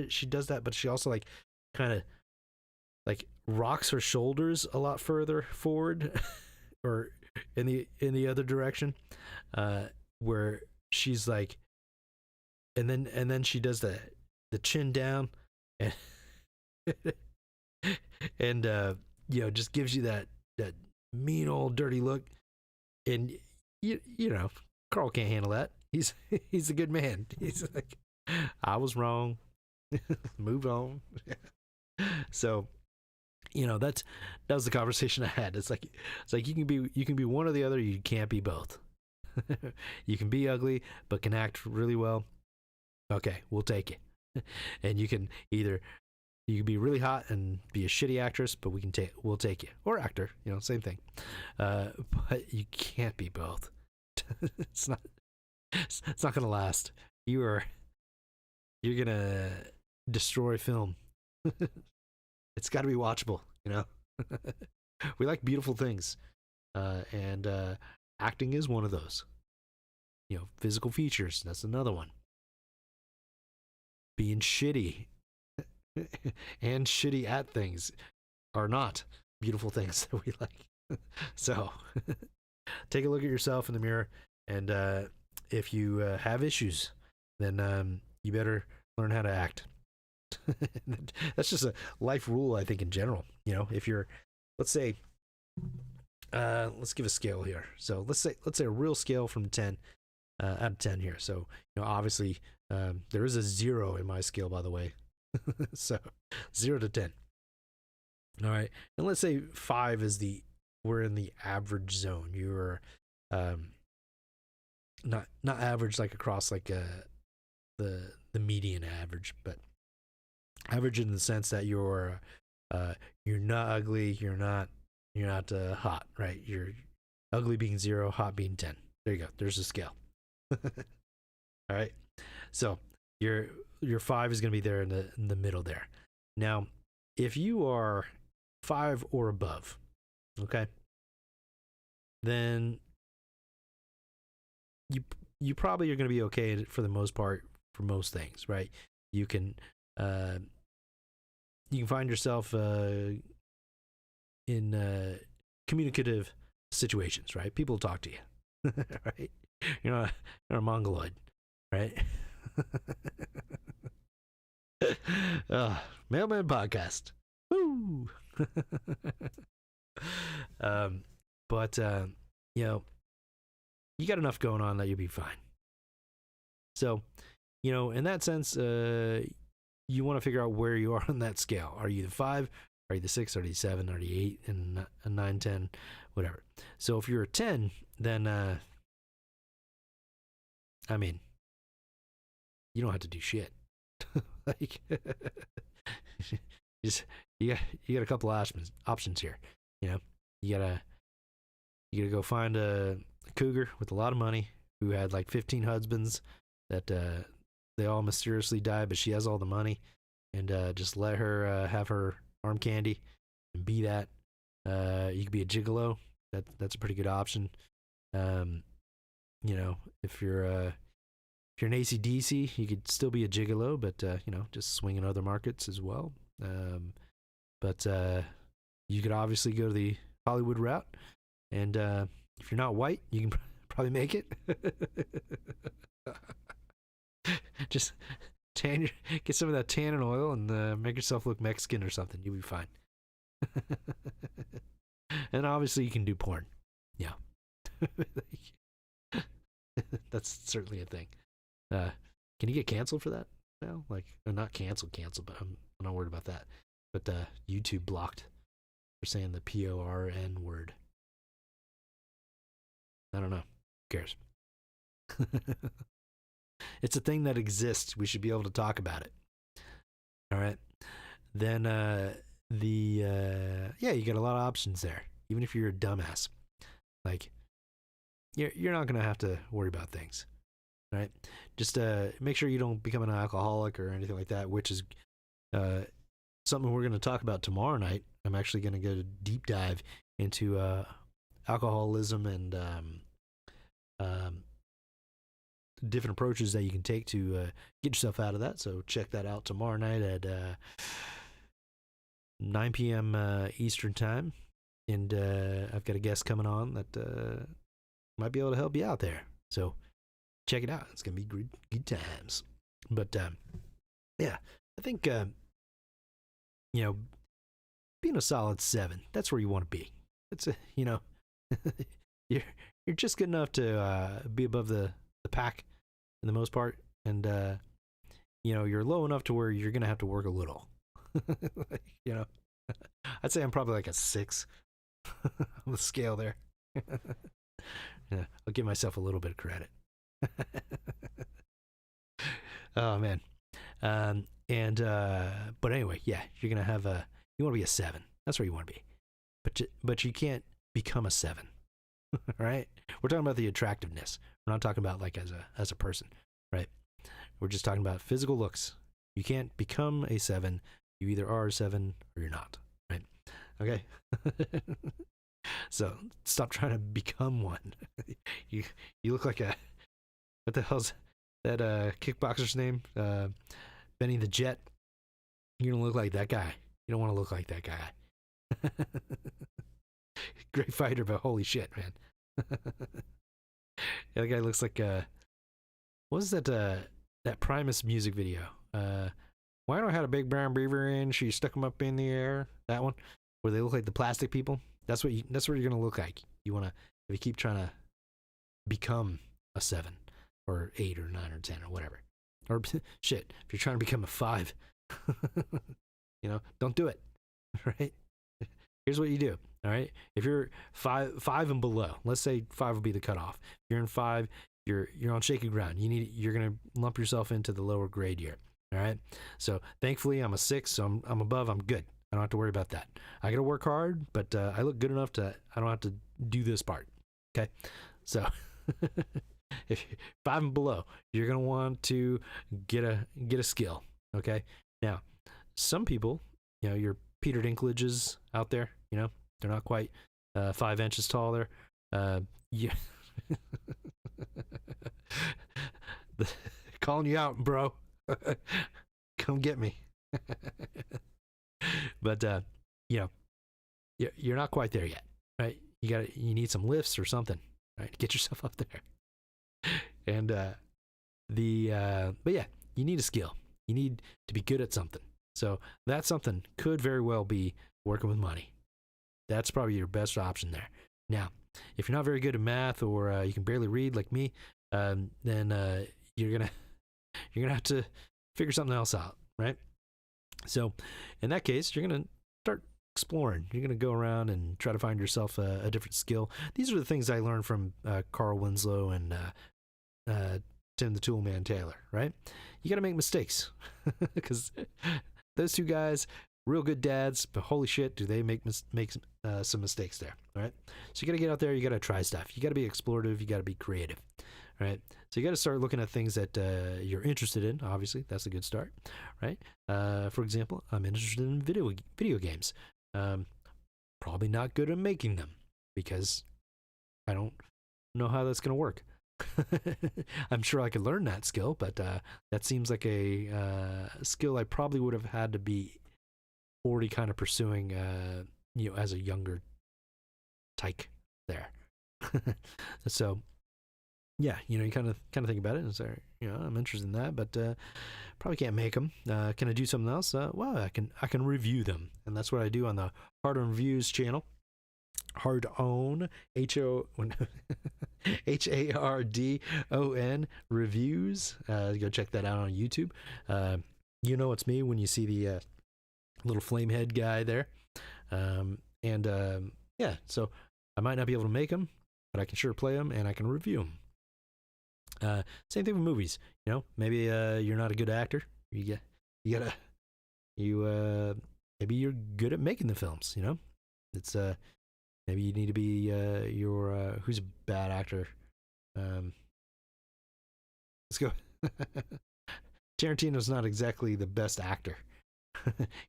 she does that, but she also like kind of like rocks her shoulders a lot further forward or in the other direction, where she's like, and then she does the chin down and and just gives you that mean old dirty look, and Carl can't handle that. He's a good man. He's like, I was wrong. Move on. So, that was the conversation I had. It's like you can be one or the other. You can't be both. You can be ugly but can act really well. Okay, we'll take it. And you can be really hot and be a shitty actress, but we'll take you, or actor. Same thing. But you can't be both. It's not gonna last. You're gonna destroy film. It's got to be watchable. We like beautiful things, and acting is one of those. Physical features, that's another one. Being shitty and shitty at things are not beautiful things that we like. So take a look at yourself in the mirror, and if you have issues, then you better learn how to act. That's just a life rule, I think, in general. If you're, let's say, let's give a scale here. So let's say a real scale from 10 out of 10 here. So obviously there is a 0 in my scale, by the way. So 0 to 10. All right, and let's say 5 is we're in the average zone. You're not average like across like the median average, but average in the sense that you're not ugly, you're not hot, right? You're ugly being 0, hot being 10. There you go. There's a scale. All All right. So your 5 is going to be there in the middle there. Now, if you are 5 or above, okay, then you probably are going to be okay for the most part for most things, right? You can find yourself in communicative situations, right? People talk to you, right? You're not a mongoloid, right? Mailman podcast. Woo! But you know, you got enough going on that you'll be fine. So, you know, in that sense, you want to figure out where you are on that scale. Are you the 5? Are you the 6? Are you the 7? Are you 8? And a 9, 10, whatever. So if you're a 10, then I mean, you don't have to do shit. Like, you got a couple options here. You know, you gotta go find a cougar with a lot of money who had like 15 husbands that they all mysteriously died, but she has all the money, and just let her have her arm candy and be that. You could be a gigolo. That's a pretty good option. You know, if you're an AC/DC, you could still be a gigolo, but you know, just swing in other markets as well. But you could obviously go to the Hollywood route, and if you're not white, you can probably make it. Just get some of that tannin oil and make yourself look Mexican or something. You'll be fine. And obviously, you can do porn. Yeah, that's certainly a thing. Can you get canceled for that now? Like, not canceled, but I'm not worried about that. But YouTube blocked for saying the PORN word. I don't know. Who cares? It's a thing that exists. We should be able to talk about it. All right. Then yeah, you got a lot of options there. Even if you're a dumbass, like you're not gonna have to worry about things, right? Just make sure you don't become an alcoholic or anything like that, which is something we're going to talk about tomorrow night. I'm actually going to go deep dive into alcoholism and different approaches that you can take to get yourself out of that. So check that out tomorrow night at 9 p.m. Eastern time. And I've got a guest coming on that might be able to help you out there. So check it out. It's going to be good times. But yeah, I think, you know, being a solid 7, that's where you want to be. It's a, you know, you're just good enough to be above the pack in the most part. And, you know, you're low enough to where you're going to have to work a little. You know, I'd say I'm probably like a 6 on the scale there. Yeah, I'll give myself a little bit of credit. Oh man. But anyway, yeah, you're gonna have you want to be a 7. That's where you want to be, but you can't become a 7. Right? We're talking about the attractiveness. We're not talking about like as a person, right? We're just talking about physical looks. You can't become a 7. You either are a 7 or you're not, right? Okay. So stop trying to become one. You look like a, what the hell's that kickboxer's name? Benny the Jet. You don't look like that guy. You don't want to look like that guy. Great fighter, but holy shit, man. The other guy looks like what was that Primus music video? Why don't I have a big brown beaver and she stuck them up in the air? That one, where they look like the plastic people. That's what you're gonna look like. You wanna, if you keep trying to become a 7 or 8 or 9 or 10 or whatever, or shit, if you're trying to become a 5, you know, don't do it. Right? Here's what you do. All right. If you're 5 and below, let's say 5 would be the cutoff. If you're in 5, you're on shaky ground. You're gonna lump yourself into the lower grade here. All right. So thankfully I'm a 6, so I'm above. I'm good. I don't have to worry about that. I got to work hard, but I look good enough I don't have to do this part. Okay. So if 5 and below, you're gonna want to get a skill. Okay. Now, some people, your Peter Dinklages out there, they're not quite 5 inches tall. There, yeah. Calling you out, bro. Come get me. But you're not quite there yet, right? You need some lifts or something, right? Get yourself up there. And but yeah, you need a skill. You need to be good at something. So that something could very well be working with money. That's probably your best option there. Now, if you're not very good at math, or you can barely read like me, then you're gonna have to figure something else out, right? So in that case, you're gonna start exploring. You're gonna go around and try to find yourself a different skill. These are the things I learned from Carl Winslow and Tim the Toolman Taylor, right? You got to make mistakes, because those two guys, real good dads, but holy shit, do they make some mistakes there, right? So you got to get out there, you got to try stuff, you got to be explorative, you got to be creative, right? So you got to start looking at things that you're interested in. Obviously, that's a good start, right? For example, I'm interested in video games. Probably not good at making them, because I don't know how that's going to work. I'm sure I could learn that skill, but that seems like a skill I probably would have had to be already kind of pursuing, as a younger tyke there. So, yeah, you kind of think about it and say, I'm interested in that, but probably can't make them. Can I do something else? Well, I can review them, and that's what I do on the Hard On Reviews channel. Hard On, HARDON reviews. Go check that out on YouTube. It's me when you see the little flame head guy there. Yeah, so I might not be able to make them, but I can sure play them and I can review them. Same thing with movies. Maybe you're not a good actor. Maybe you're good at making the films. It's maybe you need to be who's a bad actor? Let's go. Tarantino's not exactly the best actor.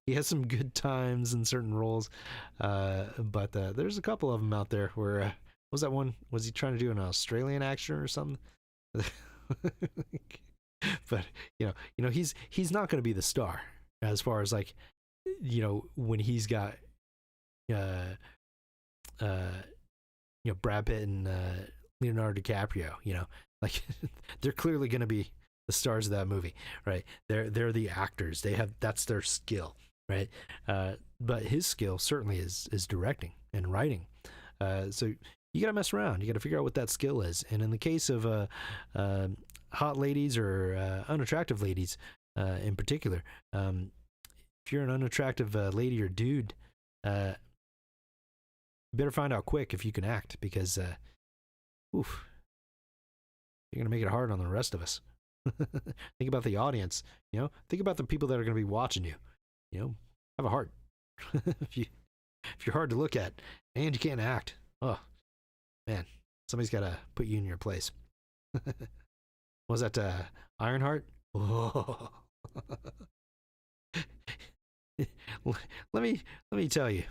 He has some good times in certain roles, but there's a couple of them out there where what was that one? Was he trying to do an Australian actor or something? But he's not going to be the star as far as like when he's got Brad Pitt and Leonardo DiCaprio, like they're clearly going to be the stars of that movie, right? They're the actors. That's their skill, right? But his skill certainly is directing and writing. So you got to mess around. You got to figure out what that skill is. And in the case of hot ladies or unattractive ladies in particular, if you're an unattractive lady or dude, you better find out quick if you can act, because you're going to make it hard on the rest of us. Think about the audience, think about the people that are going to be watching you. Have a heart. if you're hard to look at and you can't act, oh man, somebody's got to put you in your place. Was that Ironheart? Oh. let me tell you.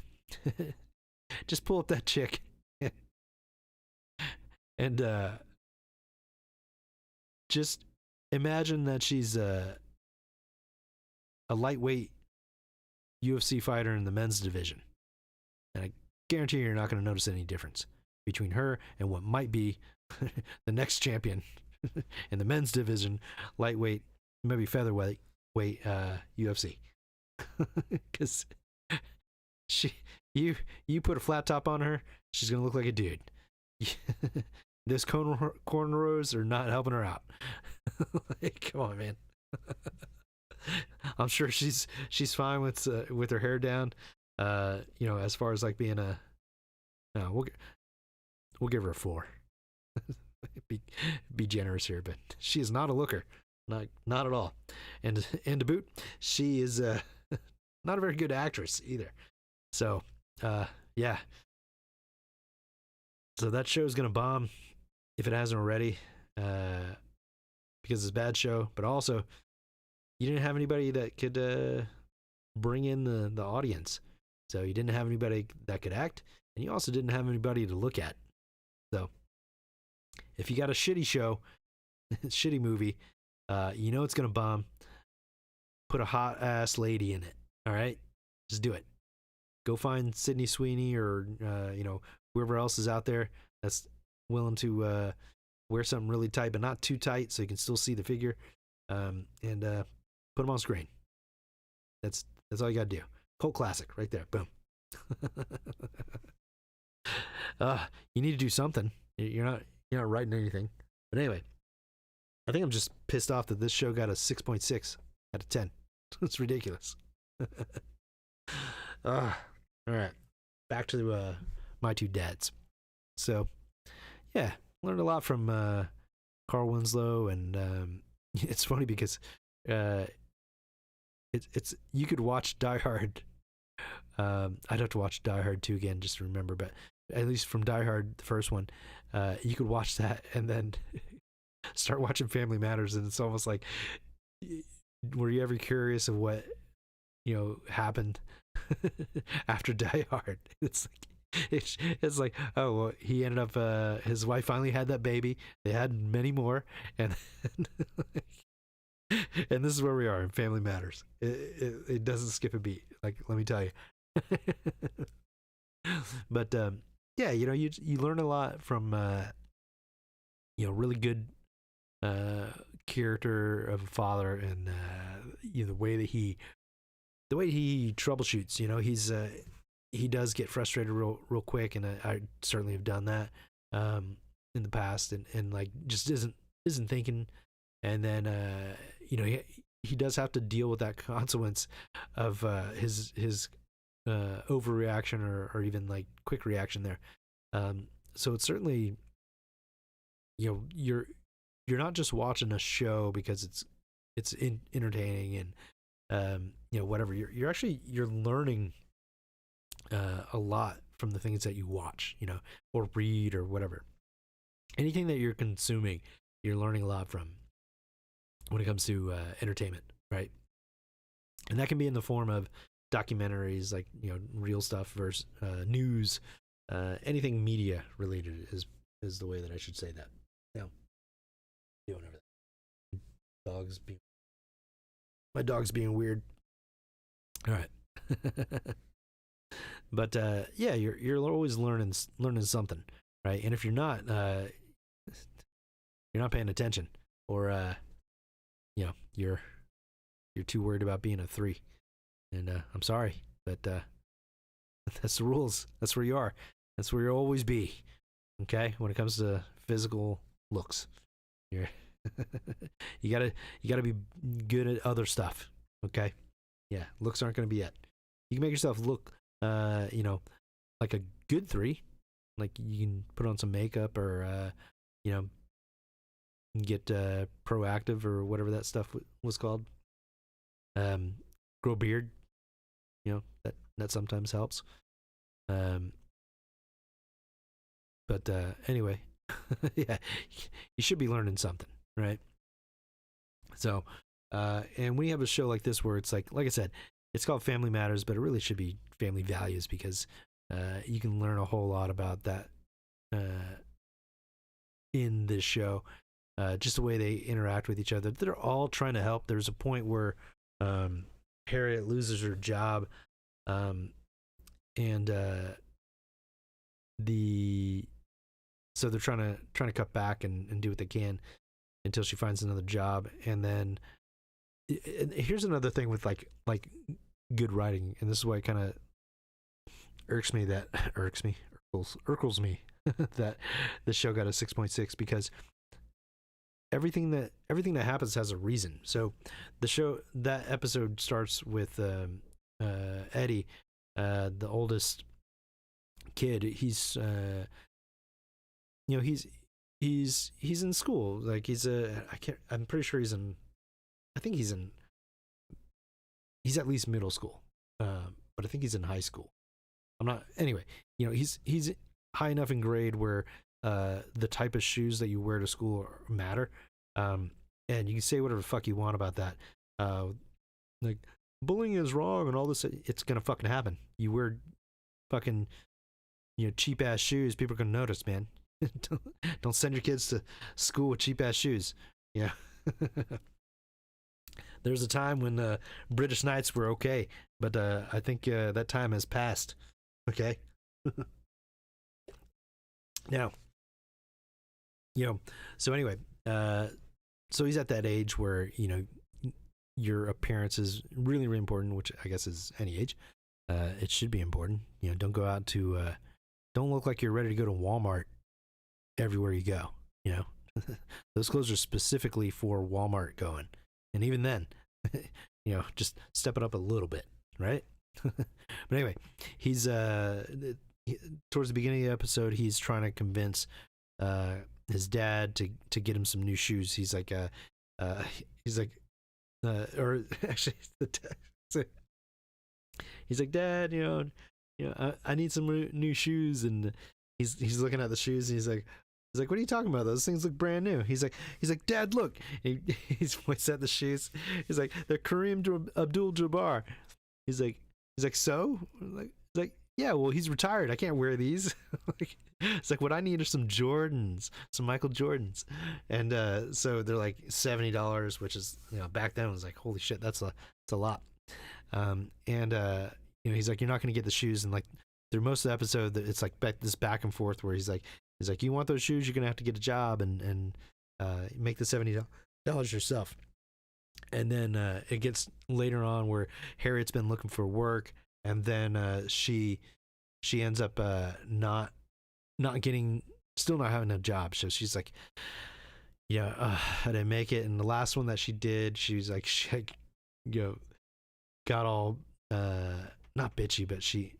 Just pull up that chick and just imagine that she's a lightweight UFC fighter in the men's division, and I guarantee you're not going to notice any difference between her and what might be the next champion in the men's division, lightweight, maybe featherweight UFC. Because you put a flat top on her, she's gonna look like a dude. Those cornrows are not helping her out. Like, come on, man. I'm sure she's fine with her hair down. As far as like being we'll give her a 4. be generous here, but she is not a looker, not at all. And to boot, she is not a very good actress either. So yeah. So that show's gonna bomb if it hasn't already. because it's a bad show, but also you didn't have anybody that could bring in the audience. So you didn't have anybody that could act, and you also didn't have anybody to look at. So if you got a shitty show, shitty movie, you know it's gonna bomb. Put a hot ass lady in it. All right, just do it. Go find Sydney Sweeney or whoever else is out there that's willing to wear something really tight, but not too tight, so you can still see the figure, and put them on screen. That's all you gotta do. Cult classic right there. Boom. You need to do something. You're not writing anything. But anyway, I think I'm just pissed off that this show got a 6.6 out of 10. It's ridiculous. All right, back to my two dads. So, yeah, learned a lot from Carl Winslow, and it's funny because it's you could watch Die Hard. I'd have to watch Die Hard 2 again just to remember, but at least from Die Hard, the first one, you could watch that and then start watching Family Matters, and it's almost like, were you ever curious of what happened after Die Hard? It's like, oh, well, he ended up his wife finally had that baby, they had many more, and and this is where we are in Family Matters. It doesn't skip a beat, like, let me tell you. But yeah, you learn a lot from really good character of a father, and the way that he troubleshoots. He does get frustrated real quick, and I certainly have done that in the past, and like just isn't thinking, and then he does have to deal with that consequence of his overreaction or even like quick reaction there. So it's certainly, you're not just watching a show because it's entertaining and whatever. You're learning a lot from the things that you watch, or read or whatever. Anything that you're consuming, you're learning a lot from when it comes to entertainment, right? And that can be in the form of documentaries, like real stuff, versus news, anything media related is the way that I should say that. Now, doing everything. My dog's being weird. All right. But yeah, you're always learning something, right? And if you're not paying attention, or you're too worried about being a 3, and I'm sorry, but that's the rules. That's where you are. That's where you'll always be. Okay, when it comes to physical looks, you gotta be good at other stuff. Okay, yeah, looks aren't gonna be it. You can make yourself look like a good 3. Like, you can put on some makeup, or get proactive, or whatever that stuff was called. Grow a beard, that sometimes helps. But anyway, yeah, you should be learning something, right? So and when you have a show like this, where it's like I said, it's called Family Matters, but it really should be Family Values, because you can learn a whole lot about that in this show. Just the way they interact with each other. They're all trying to help. There's a point where Harriet loses her job, and so they're trying to cut back and do what they can until she finds another job. And then here's another thing with like good writing, and this is why it kind of irkles me that the show got a 6.6, because everything that happens has a reason. So that episode starts with Eddie, the oldest kid. He's he's in school. Like, I'm pretty sure he's at least middle school, but I think he's in high school. I'm not. Anyway, he's high enough in grade where the type of shoes that you wear to school matter. And you can say whatever the fuck you want about that. Like, bullying is wrong and all this. It's gonna fucking happen. You wear fucking, cheap ass shoes, people are gonna notice, man. Don't send your kids to school with cheap ass shoes. Yeah. There's a time when British Knights were okay, but I think that time has passed. Okay. Now, so anyway, so he's at that age where, your appearance is really, really important, which I guess is any age. It should be important. Don't go out to, don't look like you're ready to go to Walmart everywhere you go. Those clothes are specifically for Walmart going. And even then, just step it up a little bit, right? But anyway, he's, towards the beginning of the episode, he's trying to convince his dad to get him some new shoes. He's like, or actually, he's like, Dad, I need some new shoes, and he's looking at the shoes, and he's like, what are you talking about? Those things look brand new. He's like, Dad, look. He's points at the shoes. He's like, they're Kareem Abdul-Jabbar. He's like, so? Like, yeah, well, he's retired. I can't wear these. It's like, what I need are some Jordans, some Michael Jordans. And so they're like $70, which is, back then it was like, holy shit, that's a lot. He's like, you're not going to get the shoes. And like through most of the episode, it's like this back and forth where he's like, you want those shoes, you're going to have to get a job and make the $70 yourself. And then it gets later on where Harriet's been looking for work, and then she ends up still not having a job. So she's like, I didn't make it. And the last one that she did, she was like, got all not bitchy, but she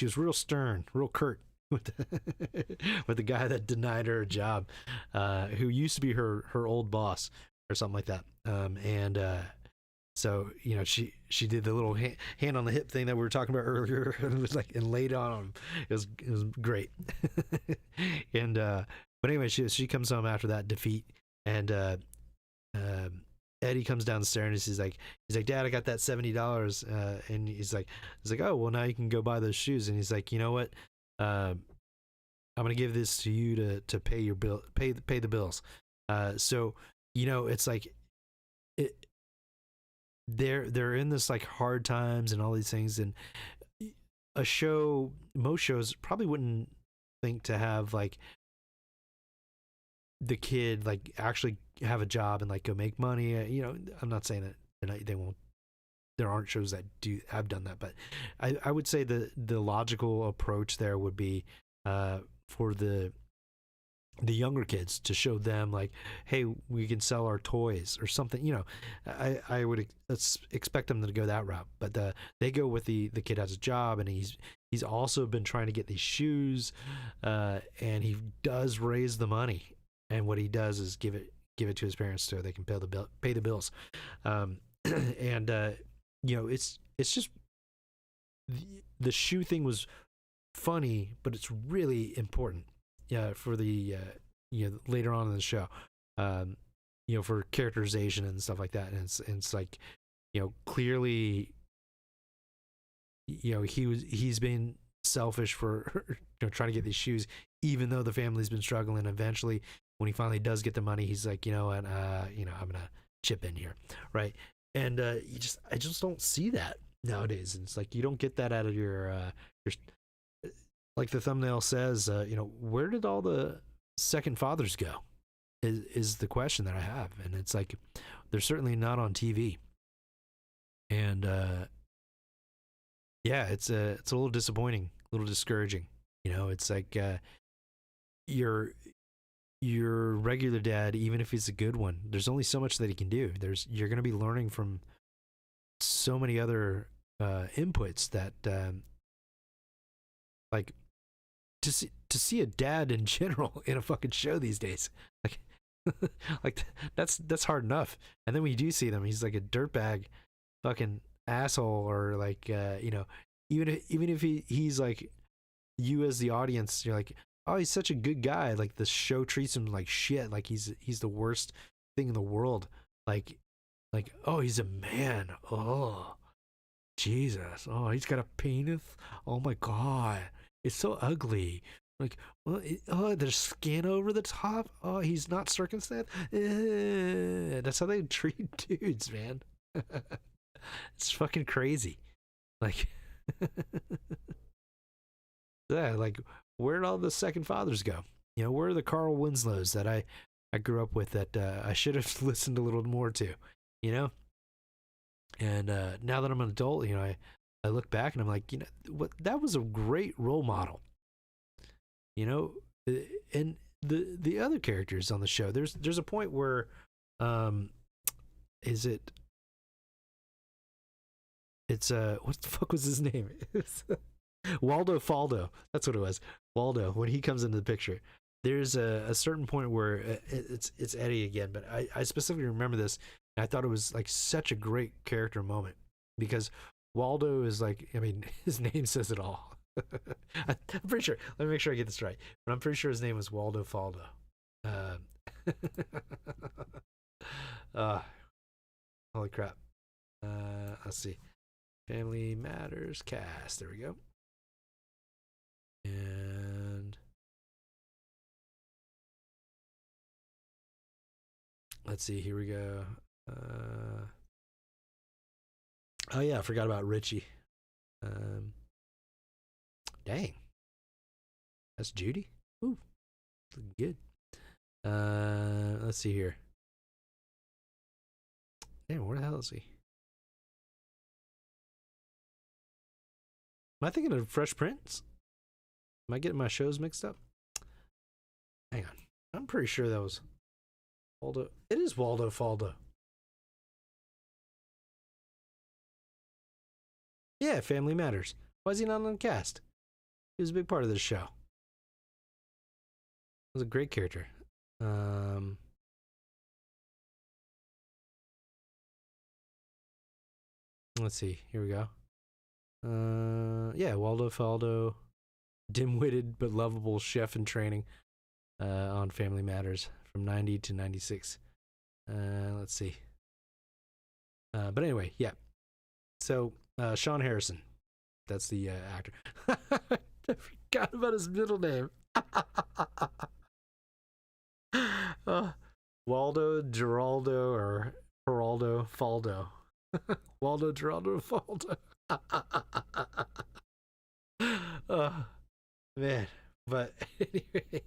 was real stern, real curt with the guy that denied her a job, who used to be her old boss or something like that. So she did the little hand on the hip thing that we were talking about earlier, and it was like, and laid on him. It was great. And but anyway, she comes home after that defeat, and Eddie comes down the stairs, and he's like, Dad, I got that $70, and he's like, oh, well, now you can go buy those shoes. And he's like, you know what, I'm gonna give this to you to pay your bill, pay the bills. So it's like they're in this like hard times and all these things, and most shows probably wouldn't think to have like the kid like actually have a job and like go make money. I'm not saying that they won't. There aren't shows that have done that, but I would say the logical approach there would be for the younger kids to show them like, hey, we can sell our toys or something. I would expect them to go that route, but they go with the kid has a job, and he's also been trying to get these shoes, and he does raise the money, and what he does is give it to his parents so they can pay the bills. It's just the shoe thing was funny, but it's really important. Yeah, for the later on in the show, for characterization and stuff like that, and it's like, clearly, he's been selfish for trying to get these shoes, even though the family's been struggling. Eventually, when he finally does get the money, he's like, I'm gonna chip in here, right? And I just don't see that nowadays. And it's like, you don't get that out of your like the thumbnail says, where did all the second fathers go is the question that I have. And it's like, they're certainly not on TV. And it's a little disappointing, a little discouraging. It's like your regular dad, even if he's a good one, there's only so much that he can do. You're going to be learning from so many other inputs that like to see a dad in general in a fucking show these days, like that's hard enough. And then when you do see them, he's like a dirtbag fucking asshole, or like even if he's like, you as the audience, you're like, oh, he's such a good guy. Like the show treats him like shit. Like he's the worst thing in the world. Like oh, he's a man. Oh, Jesus. Oh, he's got a penis. Oh my God, it's so ugly. Like, oh, there's skin over the top. Oh, he's not circumcised. That's how they treat dudes, man. It's fucking crazy. Like, yeah, like where'd all the second fathers go? You know, where are the Carl Winslows that I grew up with that I should have listened a little more to? You know, and now that I'm an adult, you know, I look back and I'm like, you know, what, that was a great role model. You know, and the other characters on the show, there's a point where is it it's what the fuck was his name? Waldo Faldo, that's what it was. Waldo, when he comes into the picture, there's a certain point where it's Eddie again, but I specifically remember this, and I thought it was like such a great character moment, because Waldo is like, I mean, his name says it all. I'm pretty sure. Let me make sure I get this right. But I'm pretty sure his name was Waldo Faldo. Holy crap. Let's see. Family Matters cast. There we go. And let's see. Here we go. Oh yeah, I forgot about Richie. Dang. That's Judy? Ooh. Looking good. Let's see here. Damn, where the hell is he? Am I thinking of Fresh Prince? Am I getting my shows mixed up? Hang on. I'm pretty sure that was Waldo. It is Waldo Faldo. Yeah, Family Matters. Why is he not on the cast? He was a big part of this show. He was a great character. Let's see. Here we go. Yeah, Waldo Faldo, dim-witted but lovable chef in training on Family Matters from 90 to 96. Let's see. But anyway, yeah. So, Sean Harrison. That's the actor. I forgot about his middle name. Waldo, Geraldo, or Geraldo Faldo. Waldo, Geraldo, Faldo. Man. But anyway,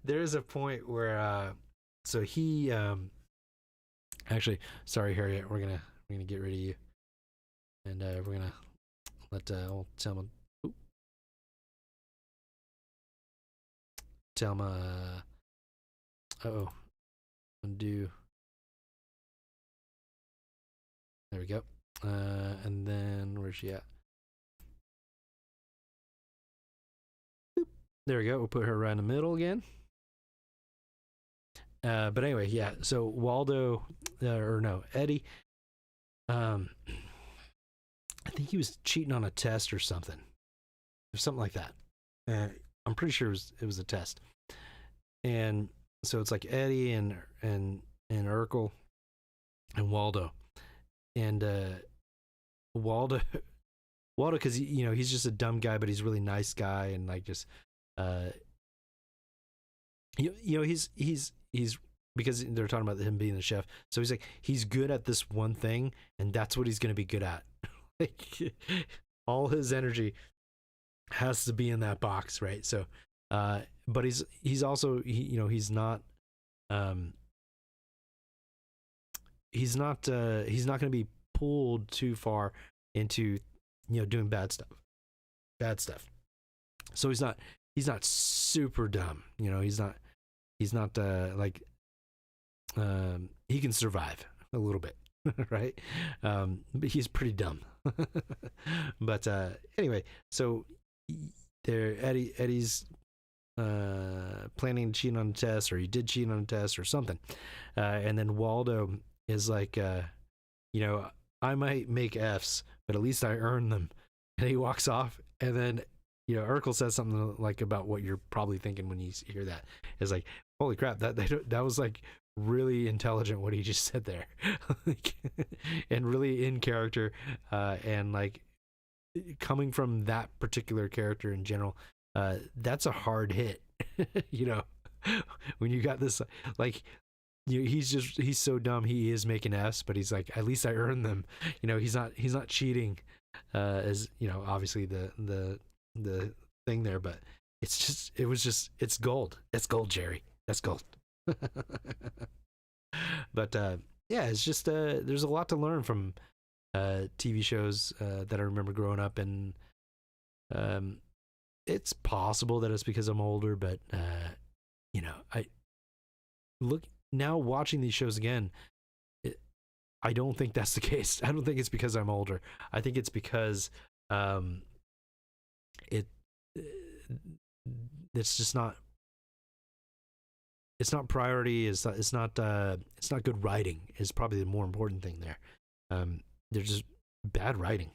there's a point where so he actually, sorry Harriet, we're gonna get rid of you, and we're gonna let old Telma undo. There we go. And then where's she at? Boop. There we go. We'll put her right in the middle again. But anyway, yeah. So Waldo, or no, Eddie. I think he was cheating on a test or something like that. I'm pretty sure it was a test. And so it's like Eddie and Urkel and Waldo, and Waldo, because you know, he's just a dumb guy, but he's a really nice guy, and like just you know, he's because they're talking about him being the chef, so he's like, he's good at this one thing, and that's what he's going to be good at. Like, all his energy has to be in that box, right? So but he's also he's not going to be pulled too far into doing bad stuff. So he's not super dumb, he's not like he can survive a little bit. Right? But he's pretty dumb. But anyway, so there Eddie's planning to cheat on a test, or he did cheat on a test or something, and then Waldo is like, I might make F's, but at least I earned them. And he walks off, and then Urkel says something like about what you're probably thinking when you hear that. It's like, holy crap, that was like really intelligent what he just said there. Like, and really in character, and like coming from that particular character in general, that's a hard hit. When you got this, like, he's so dumb, he is making F's, but he's like, at least I earned them. He's not cheating, as obviously the thing there, but it's gold. It's gold, Jerry. That's gold. But yeah, it's just there's a lot to learn from TV shows that I remember growing up, and it's possible that it's because I'm older, but I look now watching these shows again, I don't think that's the case. I don't think it's because I'm older. I think it's because it's just not, it's not priority. It's not good writing is probably the more important thing there. There's just bad writing.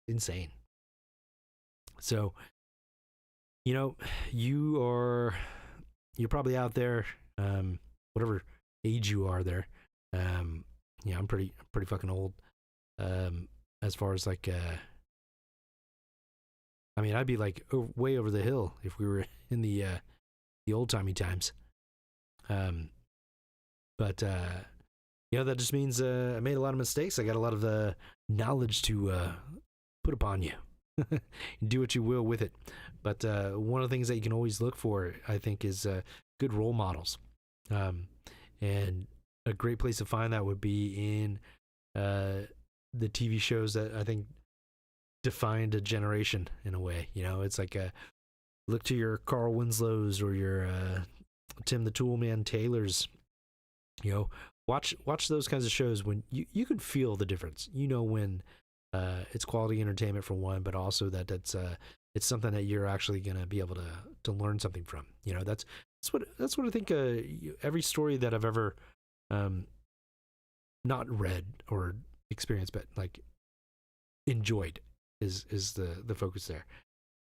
Insane. So, you're probably out there, whatever age you are there. I'm pretty fucking old. As far as like, I'd be like way over the hill if we were in the old timey times. But that just means I made a lot of mistakes. I got a lot of knowledge to put upon you. Do what you will with it. But one of the things that you can always look for, I think, is good role models. And a great place to find that would be in the TV shows that I think defined a generation in a way. It's like look to your Carl Winslow's or your Tim the Toolman Taylor's. Watch those kinds of shows when you can feel the difference. When it's quality entertainment for one, but also that it's something that you're actually gonna be able to learn something from. That's what I think. Every story that I've ever not read or experienced, but like enjoyed is the focus there.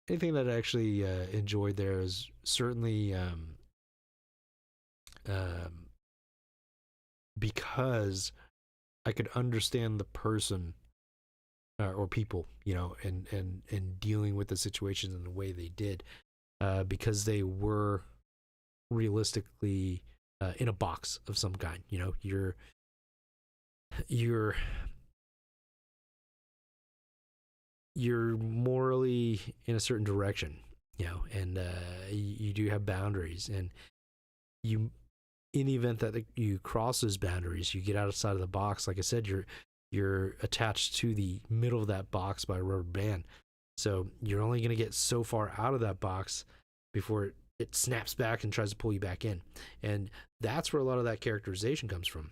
Anything that I actually enjoyed there is certainly because I could understand the person or people, and dealing with the situations in the way they did, because they were realistically in a box of some kind. You're morally in a certain direction, and you do have boundaries, and you, in the event that you cross those boundaries, you get outside of the box. Like I said, you're attached to the middle of that box by a rubber band, so you're only going to get so far out of that box before it snaps back and tries to pull you back in. And that's where a lot of that characterization comes from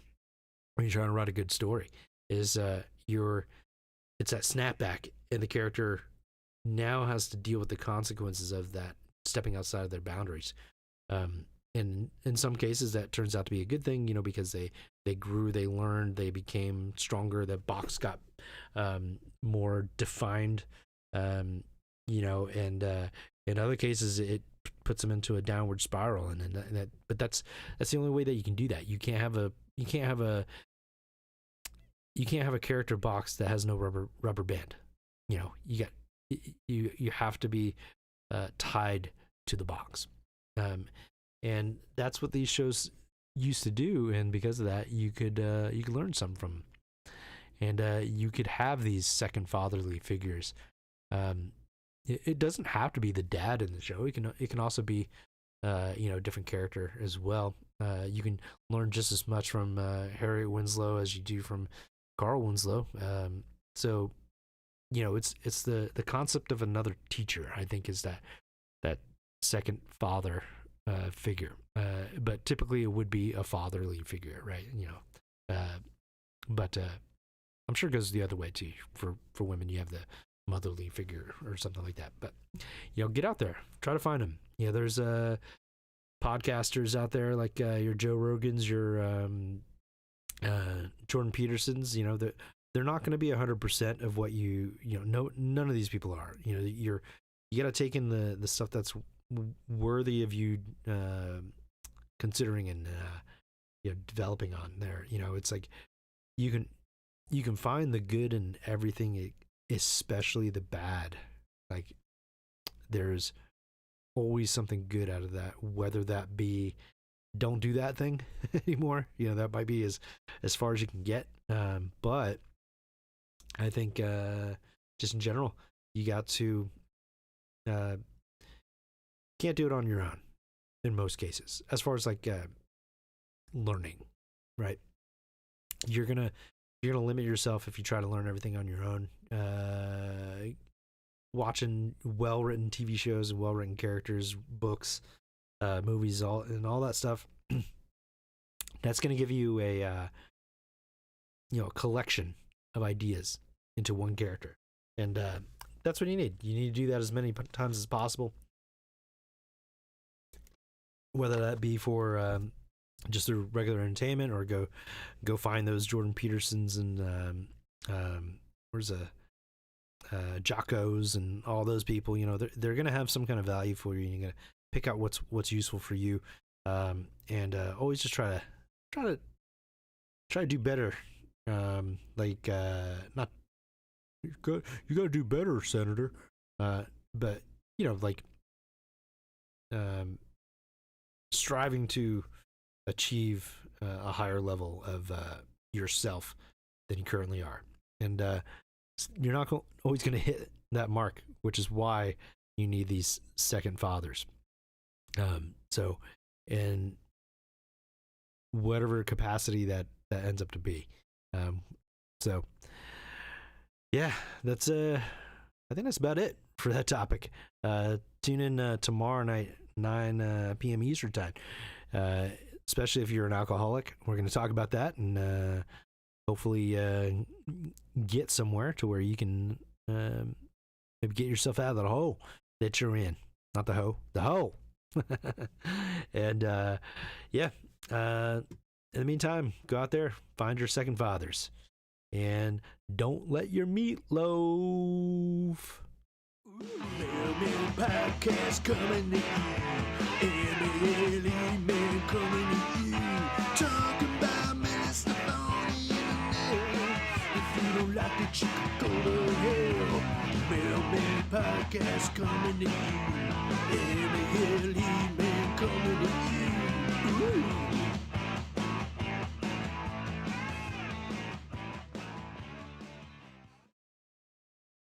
when you're trying to write a good story, is it's that snapback, and the character now has to deal with the consequences of that, stepping outside of their boundaries. And in some cases that turns out to be a good thing, because they grew, they learned, they became stronger, the box got more defined, and in other cases it puts them into a downward spiral, but that's the only way that you can do that. You can't have a character box that has no rubber band. You have to be tied to the box. And that's what these shows used to do, and because of that, you could learn something from them. And you could have these second fatherly figures. It doesn't have to be the dad in the show. It can also be a different character as well. You can learn just as much from Harriet Winslow as you do from Carl Winslow. So it's the concept of another teacher, I think, is that second father figure, but typically it would be a fatherly figure, right? But I'm sure it goes the other way too. For women, you have the motherly figure or something like that. But get out there, try to find them. There's podcasters out there like your Joe Rogans, your Jordan Petersons. They're not going to be 100% of what none of these people are. you got to take in the stuff that's worthy of you considering and developing on there. It's like you can find the good in everything, especially the bad. Like there's always something good out of that, whether that be don't do that thing anymore. That might be as far as you can get. But I think just in general, you got to can't do it on your own in most cases. As far as like learning, right? You're gonna limit yourself if you try to learn everything on your own. Watching well-written TV shows and well-written characters, books, movies, all that stuff. That's going to give you a collection of ideas into one character, and that's what you need. You need to do that as many times as possible, whether that be for just through regular entertainment or go find those Jordan Petersons and Jockos and all those people. They're going to have some kind of value for you, and you're going to pick out what's useful for you, and always just try to do better. Not you got to do better, Senator. But striving to achieve a higher level of yourself than you currently are, and you're not always going to hit that mark, which is why you need these second fathers. So in whatever capacity that ends up to be. So yeah, that's I think that's about it for that topic. Tune in tomorrow night, 9 p.m. Eastern time. Especially if you're an alcoholic, we're going to talk about that and hopefully get somewhere to where you can maybe get yourself out of the hole that you're in. Not the hoe, the hole. And in the meantime, go out there, find your second fathers, and don't let your meatloaf. Mailman podcast coming to you. Emily man coming to you. Talking about Minister Phony internet. If you don't like it, you can go to hell. Mailman podcast coming to you. Emily man coming to you. Ooh.